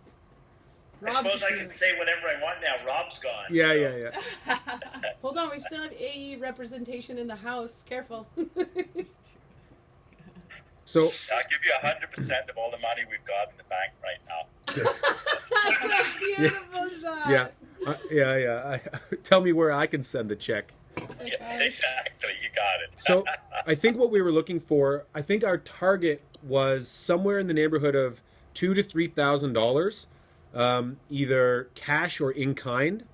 I suppose I can say whatever I want now. Rob's gone. Yeah, so. yeah. Hold on, we still have AE representation in the house. Careful. So I'll give you 100% of all the money we've got in the bank right now. That's a beautiful shot. yeah, tell me where I can send the check. Yeah, exactly, you got it. So I think what we were looking for, I think our target was somewhere in the neighborhood of $2,000 to $3,000, either cash or in kind,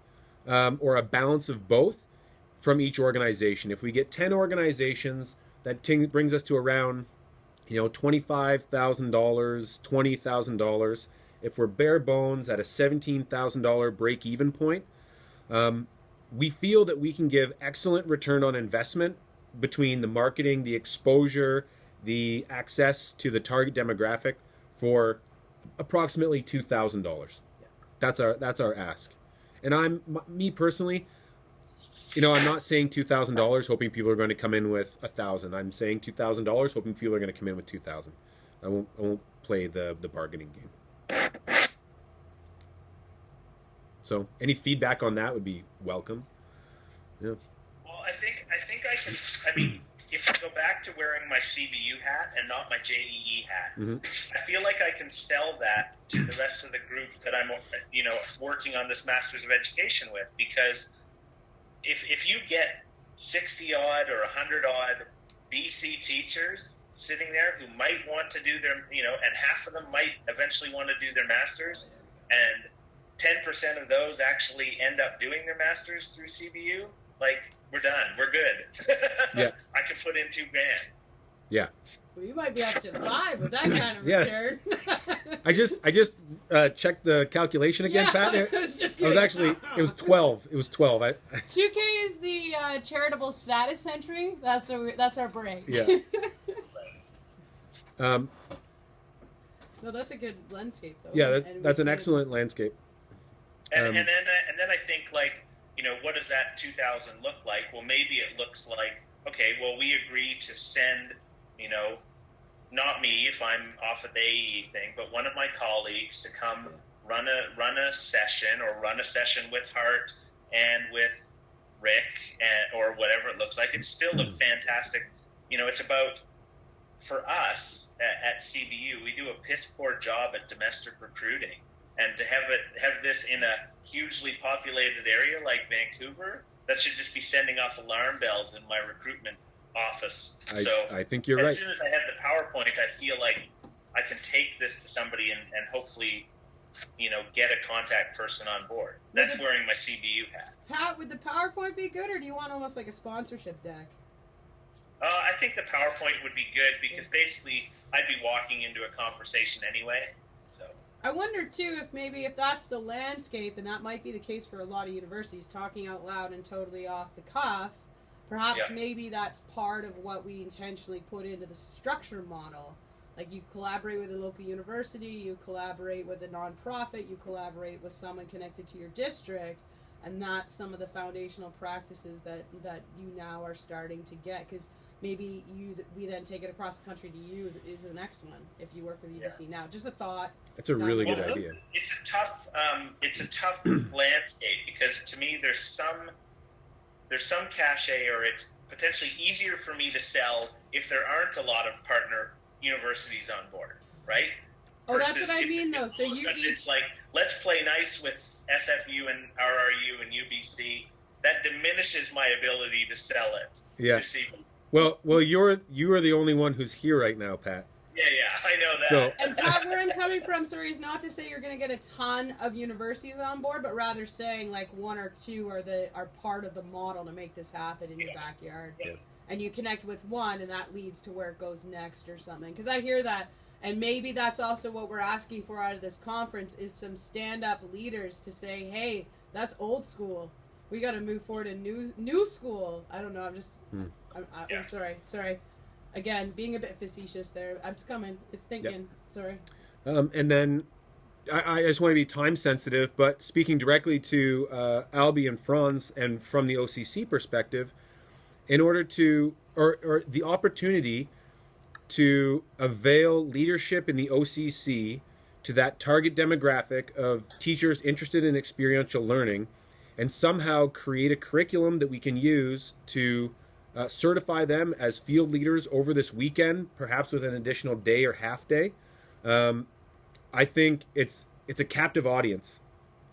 or a balance of both from each organization. If we get 10 organizations, that brings us to around, $25,000, $20,000. If we're bare bones at a $17,000 break-even point, we feel that we can give excellent return on investment between the marketing, the exposure, the access to the target demographic for approximately $2,000. That's our ask. And me personally, I'm not saying $2,000 hoping people are going to come in with $1,000. I'm saying $2,000 hoping people are going to come in with $2,000. I won't play the bargaining game. So any feedback on that would be welcome. Yeah. Well, I think I can. I mean, if I go back to wearing my CBU hat and not my JEE hat, I feel like I can sell that to the rest of the group that I'm, working on this Masters of Education with. Because if you get 60 odd or 100 odd BC teachers sitting there who might want to do their, and half of them might eventually want to do their masters, and 10% of those actually end up doing their masters through CBU, like, we're done. We're good. Yeah. I can put in $2,000. Yeah. Well, you might be up to 5 with that kind of return. I just checked the calculation again, Pat. I was just It was actually, it was 12. It was 12. 2K is the charitable status entry. That's our break. Yeah. No, that's a good landscape, though. Yeah, that's an excellent landscape. And then I think, like, what does that 2,000 look like? Well, maybe it looks like, okay, well, we agree to send, not me if I'm off of the AE thing, but one of my colleagues to come run a session, or run a session with Hart and with Rick, or whatever it looks like. It's still a fantastic, it's about, for us at CBU, we do a piss poor job at domestic recruiting. And to have this in a hugely populated area like Vancouver, that should just be sending off alarm bells in my recruitment office. I think you're right. As soon as I have the PowerPoint, I feel like I can take this to somebody and hopefully, get a contact person on board. That's wearing my CBU hat. Pat, would the PowerPoint be good, or do you want almost like a sponsorship deck? I think the PowerPoint would be good, because basically I'd be walking into a conversation anyway. So I wonder, too, if that's the landscape, and that might be the case for a lot of universities, talking out loud and totally off the cuff, perhaps maybe that's part of what we intentionally put into the structure model. Like, you collaborate with a local university, you collaborate with a nonprofit, you collaborate with someone connected to your district, and that's some of the foundational practices that you now are starting to get. Because maybe we then take it across the country to you is the next one if you work with UBC now. Just a thought. That's a really good idea. It's a tough landscape, because to me there's some cachet, or it's potentially easier for me to sell if there aren't a lot of partner universities on board, right? Oh, that's what I mean, though. So it's like, let's play nice with SFU and RRU and UBC. That diminishes my ability to sell it. Yeah. Well, you are the only one who's here right now, Pat. Yeah, I know that. So, and Pat, where I'm coming from, sorry, is not to say you're going to get a ton of universities on board, but rather saying like 1 or 2 are part of the model to make this happen in your backyard. Yeah. And you connect with one, and that leads to where it goes next or something. Because I hear that, and maybe that's also what we're asking for out of this conference, is some stand-up leaders to say, hey, that's old school. We got to move forward in new school. I don't know. I'm just... I'm sorry. Again, being a bit facetious there. I'm just coming. It's thinking. Yep. Sorry. And then I just want to be time sensitive, but speaking directly to Albie and Franz, and from the OCC perspective, in order to, or the opportunity to avail leadership in the OCC to that target demographic of teachers interested in experiential learning and somehow create a curriculum that we can use to certify them as field leaders over this weekend, perhaps with an additional day or half day. I think it's a captive audience,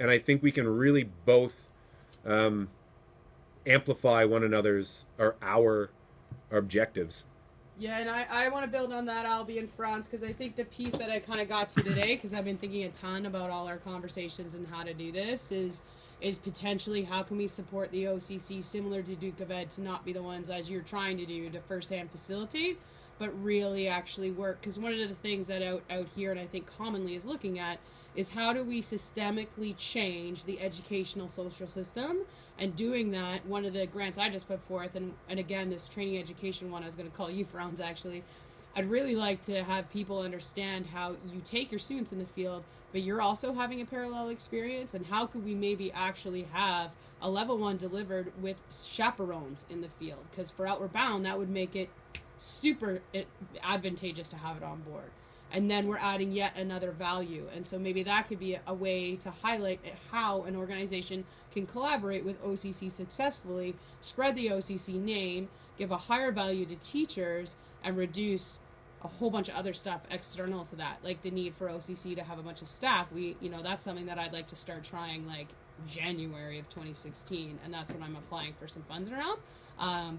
and I think we can really both amplify one another's or our objectives. Yeah, and I want to build on that, Albie and Franz, because I think the piece that I kind of got to today, because I've been thinking a ton about all our conversations and how to do this, is potentially how can we support the OCC similar to Duke of Ed to not be the ones, as you're trying to do, to firsthand facilitate, but really actually work. Because one of the things that out here, and I think commonly is looking at, is how do we systemically change the educational social system. And doing that, one of the grants I just put forth, and again, this training education one, I was going to call you, Franz, actually, I'd really like to have people understand how you take your students in the field, but you're also having a parallel experience, and how could we maybe actually have a level 1 delivered with chaperones in the field? Because for Outward Bound, that would make it super advantageous to have it on board. And then we're adding yet another value. And so maybe that could be a way to highlight how an organization can collaborate with OCC successfully, spread the OCC name, give a higher value to teachers, and reduce a whole bunch of other stuff external to that, like the need for OCC to have a bunch of staff. That's something that I'd like to start trying like January of 2016, and that's when I'm applying for some funds around.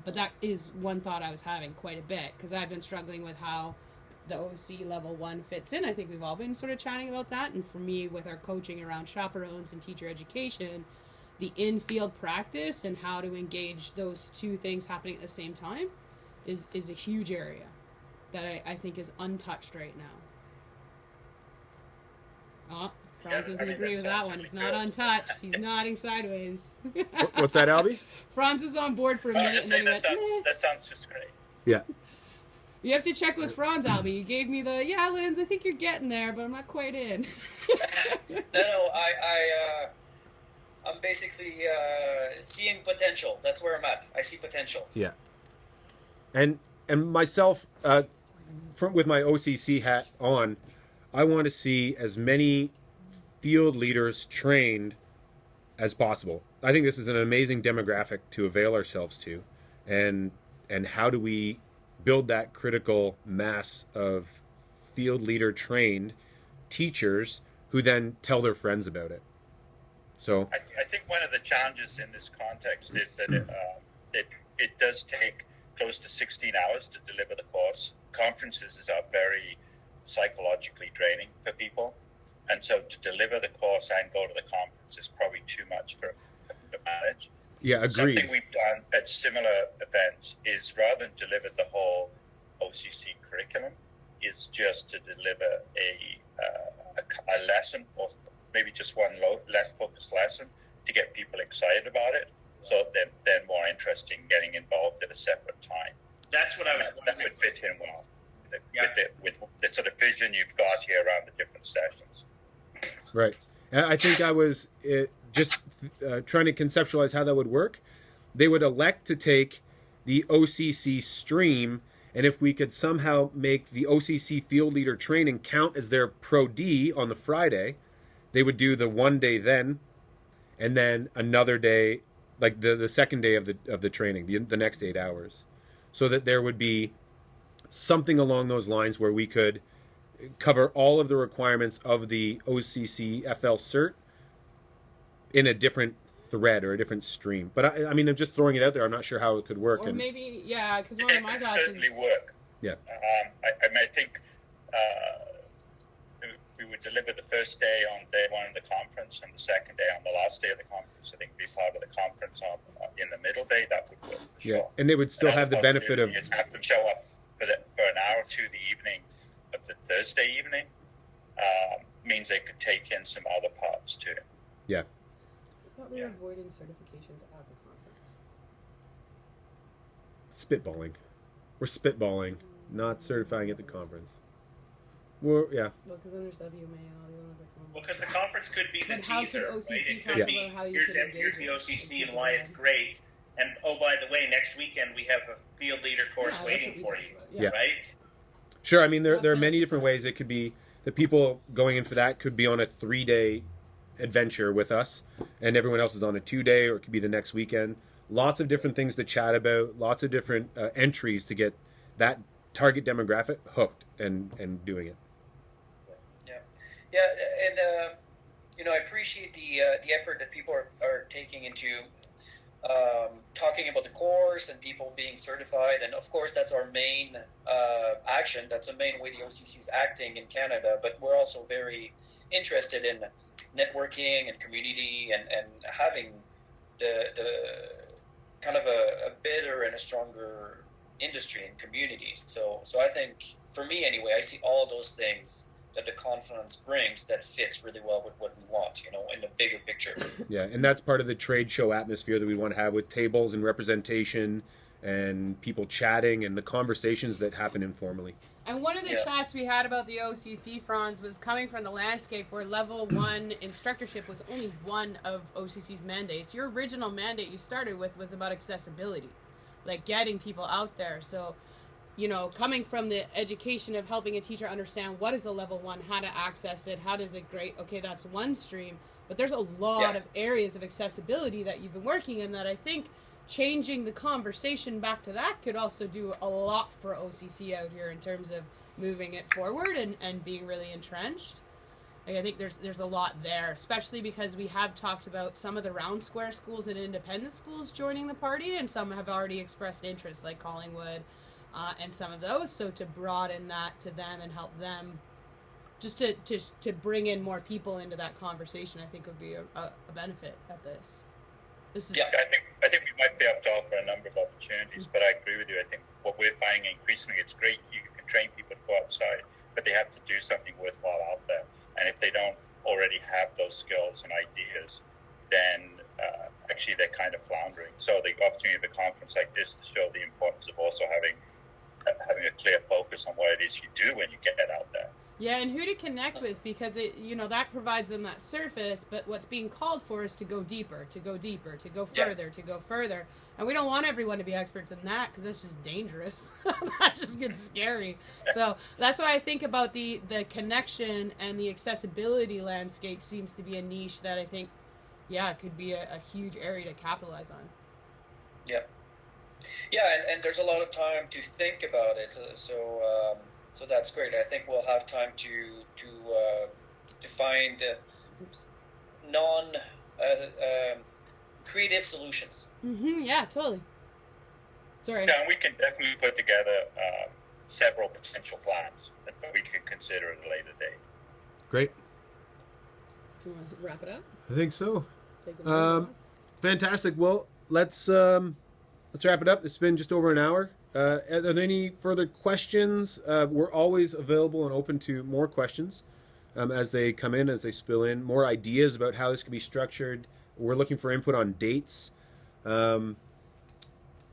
But that is one thought I was having quite a bit, because I've been struggling with how the OC level 1 fits in. I think we've all been sort of chatting about that, and for me, with our coaching around chaperones and teacher education, the in-field practice and how to engage those two things happening at the same time is a huge area that I think is untouched right now. Oh, Franz doesn't agree with that one. It's not untouched. He's nodding sideways. What's that, Albie? Franz is on board for a minute. Just saying that sounds just great. Yeah. You have to check with Franz, Albie. You gave me the, yeah, Linz, I think you're getting there, but I'm not quite in. No, I'm basically seeing potential. That's where I'm at. I see potential. Yeah. And myself, with my OCC hat on, I want to see as many field leaders trained as possible. I think this is an amazing demographic to avail ourselves to, and how do we build that critical mass of field leader trained teachers who then tell their friends about it. So I think one of the challenges in this context is that it does take close to 16 hours to deliver the course. Conferences are very psychologically draining for people, and so to deliver the course and go to the conference is probably too much for them to manage. Yeah, agreed. Something we've done at similar events is, rather than deliver the whole OCC curriculum, is just to deliver a lesson, or maybe just one less focused lesson, to get people excited about it, so they're more interested in getting involved at a separate time. That's what I was That would fit in well with the sort of vision you've got here around the different sessions. Right. And I think I was just trying to conceptualize how that would work. They would elect to take the OCC stream, and if we could somehow make the OCC field leader training count as their Pro D on the Friday, they would do the one day then, and then another day, like the second day of the training, the next 8 hours, so that there would be something along those lines where we could cover all of the requirements of the OCC FL cert in a different thread or a different stream. But I mean, I'm just throwing it out there. I'm not sure how it could work. Or maybe, yeah, because one of my thoughts is... It could certainly work. Yeah. I think we would deliver the first day on day one of the conference, and the second day on the last day of the conference. I think be part of the conference in the middle day. That would work for sure. Yeah, and they would still have the benefit of... You'd have to show up for an hour or two the evening of the Thursday evening. Means they could take in some other parts too. Yeah. I thought we were avoiding certifications at the conference. Spitballing. We're spitballing, not certifying at the conference. Well, yeah. Well, because then there's WMA and all the other ones that come. Well, because the conference could be the But how teaser, could OCC right? It talk could be, about how you here's could engage the it? OCC and why it's great. And, oh, by the way, next weekend we have a field leader course Yeah, that's waiting what we for talked you, about. Yeah. right? Sure, I mean, there are That's many it. different ways. It could be the people going in for that could be on a 3-day adventure with us, and everyone else is on a 2-day, or it could be the next weekend. Lots of different things to chat about, lots of different entries to get that target demographic hooked and doing it. Yeah, and I appreciate the effort that people are taking into talking about the course and people being certified, and of course that's our main action. That's the main way the OCC is acting in Canada. But we're also very interested in networking and community and having the kind of a better and a stronger industry and communities. So I think, for me anyway, I see all those things that the conference brings that fits really well with what we want, in the bigger picture. Yeah, and that's part of the trade show atmosphere that we want to have, with tables and representation and people chatting and the conversations that happen informally. And one of the chats we had about the OCC, Franz, was coming from the landscape where level 1 instructorship was only one of OCC's mandates. Your original mandate you started with was about accessibility, like getting people out there. So, coming from the education of helping a teacher understand what is a level 1, how to access it, how does it grade, okay, that's one stream. But there's a lot of areas of accessibility that you've been working in that I think changing the conversation back to that could also do a lot for OCC out here in terms of moving it forward and being really entrenched. Like, I think there's a lot there, especially because we have talked about some of the round square schools and independent schools joining the party, and some have already expressed interest, like Collingwood and some of those. So to broaden that to them and help them just to bring in more people into that conversation, I think would be a benefit at this. Yeah, I think we might be able to offer a number of opportunities, but I agree with you. I think what we're finding increasingly, it's great you can train people to go outside, but they have to do something worthwhile out there. And if they don't already have those skills and ideas, then actually they're kind of floundering. So the opportunity of a conference like this to show the importance of also having a clear focus on what it is you do when you get out there. Yeah, and who to connect with, because it, that provides them that surface, but what's being called for is to go deeper, to go further, to go further. And we don't want everyone to be experts in that, because that's just dangerous. That just gets scary. So that's why I think about the connection, and the accessibility landscape seems to be a niche that I think, could be a huge area to capitalize on. Yeah. Yeah, and there's a lot of time to think about it, so that's great. I think we'll have time to find creative solutions. Yeah, totally. Sorry. Yeah, and we can definitely put together several potential plans that we can consider at a later date. Great. Do you want to wrap it up? I think so. Take a Fantastic. Well, let's wrap it up. It's been just over an hour. Are there any further questions? We're always available and open to more questions as they come in, as they spill in. More ideas about how this could be structured. We're looking for input on dates.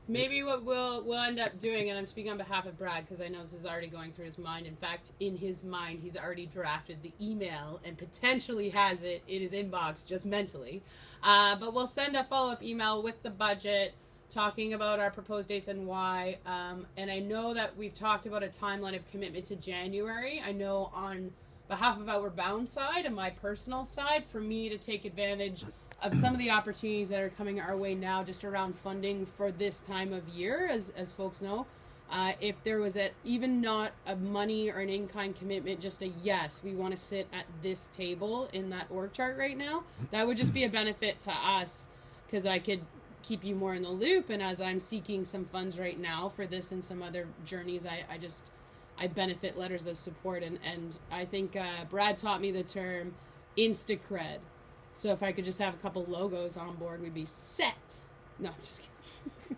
Maybe what we'll end up doing, and I'm speaking on behalf of Brad because I know this is already going through his mind. In fact, in his mind, he's already drafted the email and potentially has it in his inbox just mentally. But we'll send a follow-up email with the budget, talking about our proposed dates and why. And I know that we've talked about a timeline of commitment to January. I know on behalf of Outward Bound side and my personal side, for me to take advantage of some of the opportunities that are coming our way now just around funding for this time of year, as folks know. If there was even not a money or an in-kind commitment, just a yes, we want to sit at this table in that org chart right now, that would just be a benefit to us, because I could keep you more in the loop, and as I'm seeking some funds right now for this and some other journeys, I benefit letters of support, and I think Brad taught me the term Insta-cred. So if I could just have a couple logos on board, we'd be set. No, I'm just kidding.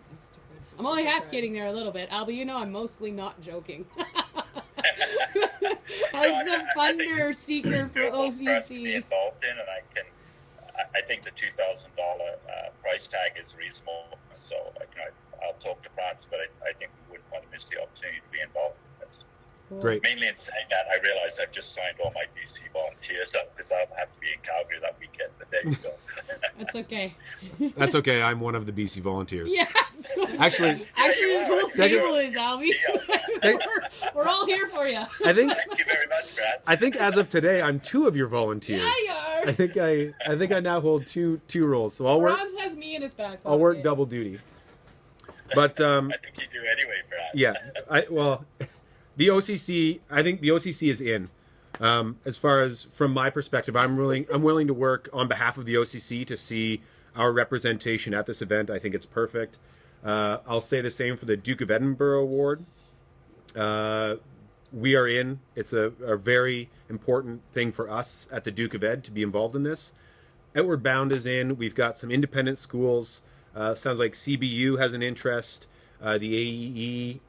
I'm only half kidding there a little bit. Albie, I'm mostly not joking. As the funder seeker for OCC. To be involved in, and I think the $2,000 price tag is reasonable. So I'll talk to Franz, but I think we wouldn't want to miss the opportunity to be involved in this. Great. Mainly in saying that, I realize I've just signed all my BC volunteers up because I'll have to be in Calgary that weekend, but there you go. That's okay. That's okay. I'm one of the BC volunteers. Yeah, Actually, this whole Second- table is, Albie. We're all here for you. I think Thank you very much, Brad. I think as of today, I'm 2 of your volunteers. Yeah, you are. I think I now hold two roles, so I'll work. Franz has me in his back pocket. I'll work double duty. But I think you do anyway, Brad. yeah, the OCC. I think the OCC is in. As far as from my perspective, I'm willing to work on behalf of the OCC to see our representation at this event. I think it's perfect. I'll say the same for the Duke of Edinburgh Award. We are in. It's a very important thing for us at the Duke of Ed to be involved in this. Outward Bound is in. We've got some independent schools. Sounds like CBU has an interest. The AEE,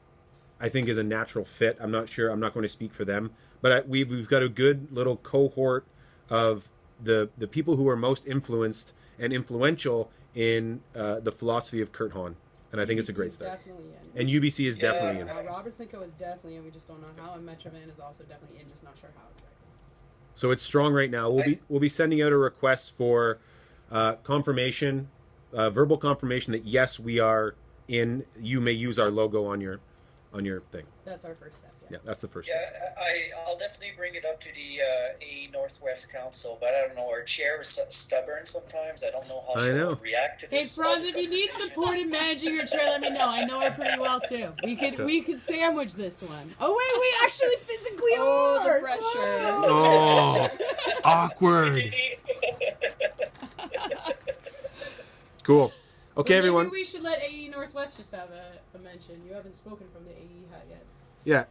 I think, is a natural fit. I'm not sure. I'm not going to speak for them. But we've got a good little cohort of the people who are most influenced and influential in the philosophy of Kurt Hahn. And I think it's a great start. Definitely in. And UBC is definitely in. Robertson Co. is definitely in. We just don't know how. And Metrovan is also definitely in. Just not sure how exactly. So it's strong right now. We'll be sending out a request for confirmation, verbal confirmation that yes, we are in. You may use our logo on your thing. That's our first step. Yeah, that's the first step. I'll definitely bring it up to the AE Northwest Council, but I don't know. Our chair is stubborn sometimes. I don't know how she'll react to Hey, this. Franz, if you need support in managing your chair, let me know. I know her pretty well too. We could sandwich this one. Oh wait, we actually physically are. The pressure. Oh, awkward. Cool. Okay, Well, everyone. Maybe we should let AE Northwest just have a mention. You haven't spoken from the AE hat yet. Yeah,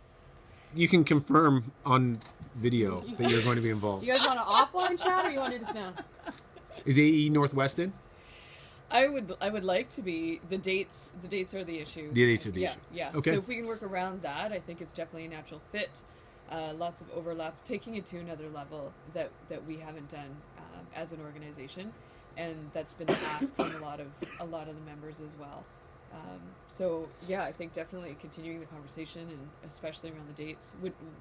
you can confirm on video that you're going to be involved. You guys want to offline chat, or you want to do this now? Is AE Northwest in? I would like to be. The dates are the issue. The dates are the issue. Yeah. Okay. So if we can work around that, I think it's definitely a natural fit. Lots of overlap, taking it to another level that we haven't done as an organization, and that's been the ask from a lot of the members as well. So yeah, I think definitely continuing the conversation, and especially around the dates.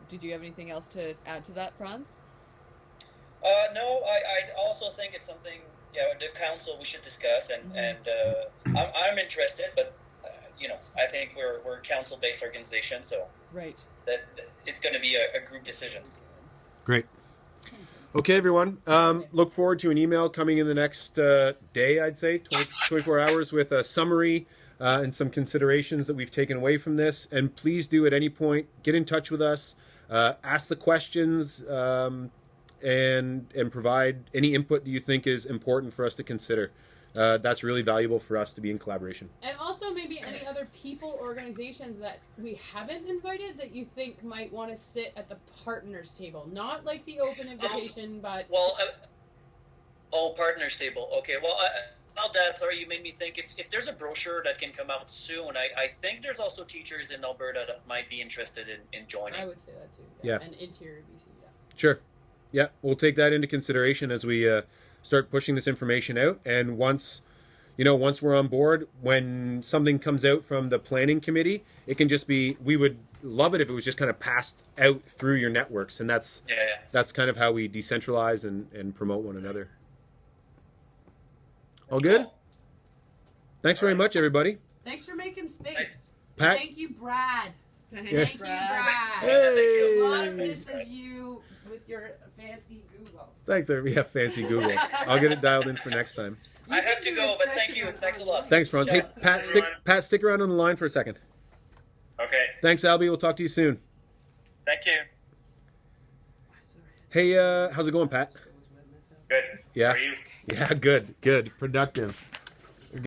Did you have anything else to add to that, Franz? No, I also think it's something the council we should discuss, and I'm interested, but I think we're a council-based organization, so right. That it's going to be a group decision. Great. Okay, everyone. Look forward to an email coming in the next day, I'd say, 24 hours, with a summary and some considerations that we've taken away from this. And please do, at any point, get in touch with us, ask the questions, and provide any input that you think is important for us to consider. That's really valuable for us to be in collaboration. And also maybe any other people, organizations that we haven't invited that you think might want to sit at the partners table. Not like the open invitation, but... partners table. Okay, well, about that, sorry, you made me think, if there's a brochure that can come out soon, I think there's also teachers in Alberta that might be interested in joining. I would say that too. Yeah. And interior BC, yeah. Sure. Yeah, we'll take that into consideration as we start pushing this information out. And once we're on board, when something comes out from the planning committee, it can just be, we would love it if it was just kind of passed out through your networks. And that's kind of how we decentralize and promote one another. All good? Thanks very much, everybody. Thanks for making space. Nice. Pat? Thank you, Brad. Thank Yeah. you, Brad. Hey. A lot of this is you with your fancy Google. Thanks, everybody. Yeah, fancy Google. I'll get it dialed in for next time. I have to go, but thank you. Thanks a lot. Thanks, Franz. Hey, Pat, stick around on the line for a second. Okay. Thanks, Albie. We'll talk to you soon. Thank you. Hey, how's it going, Pat? Good. Yeah. How are you? Yeah, good. Productive.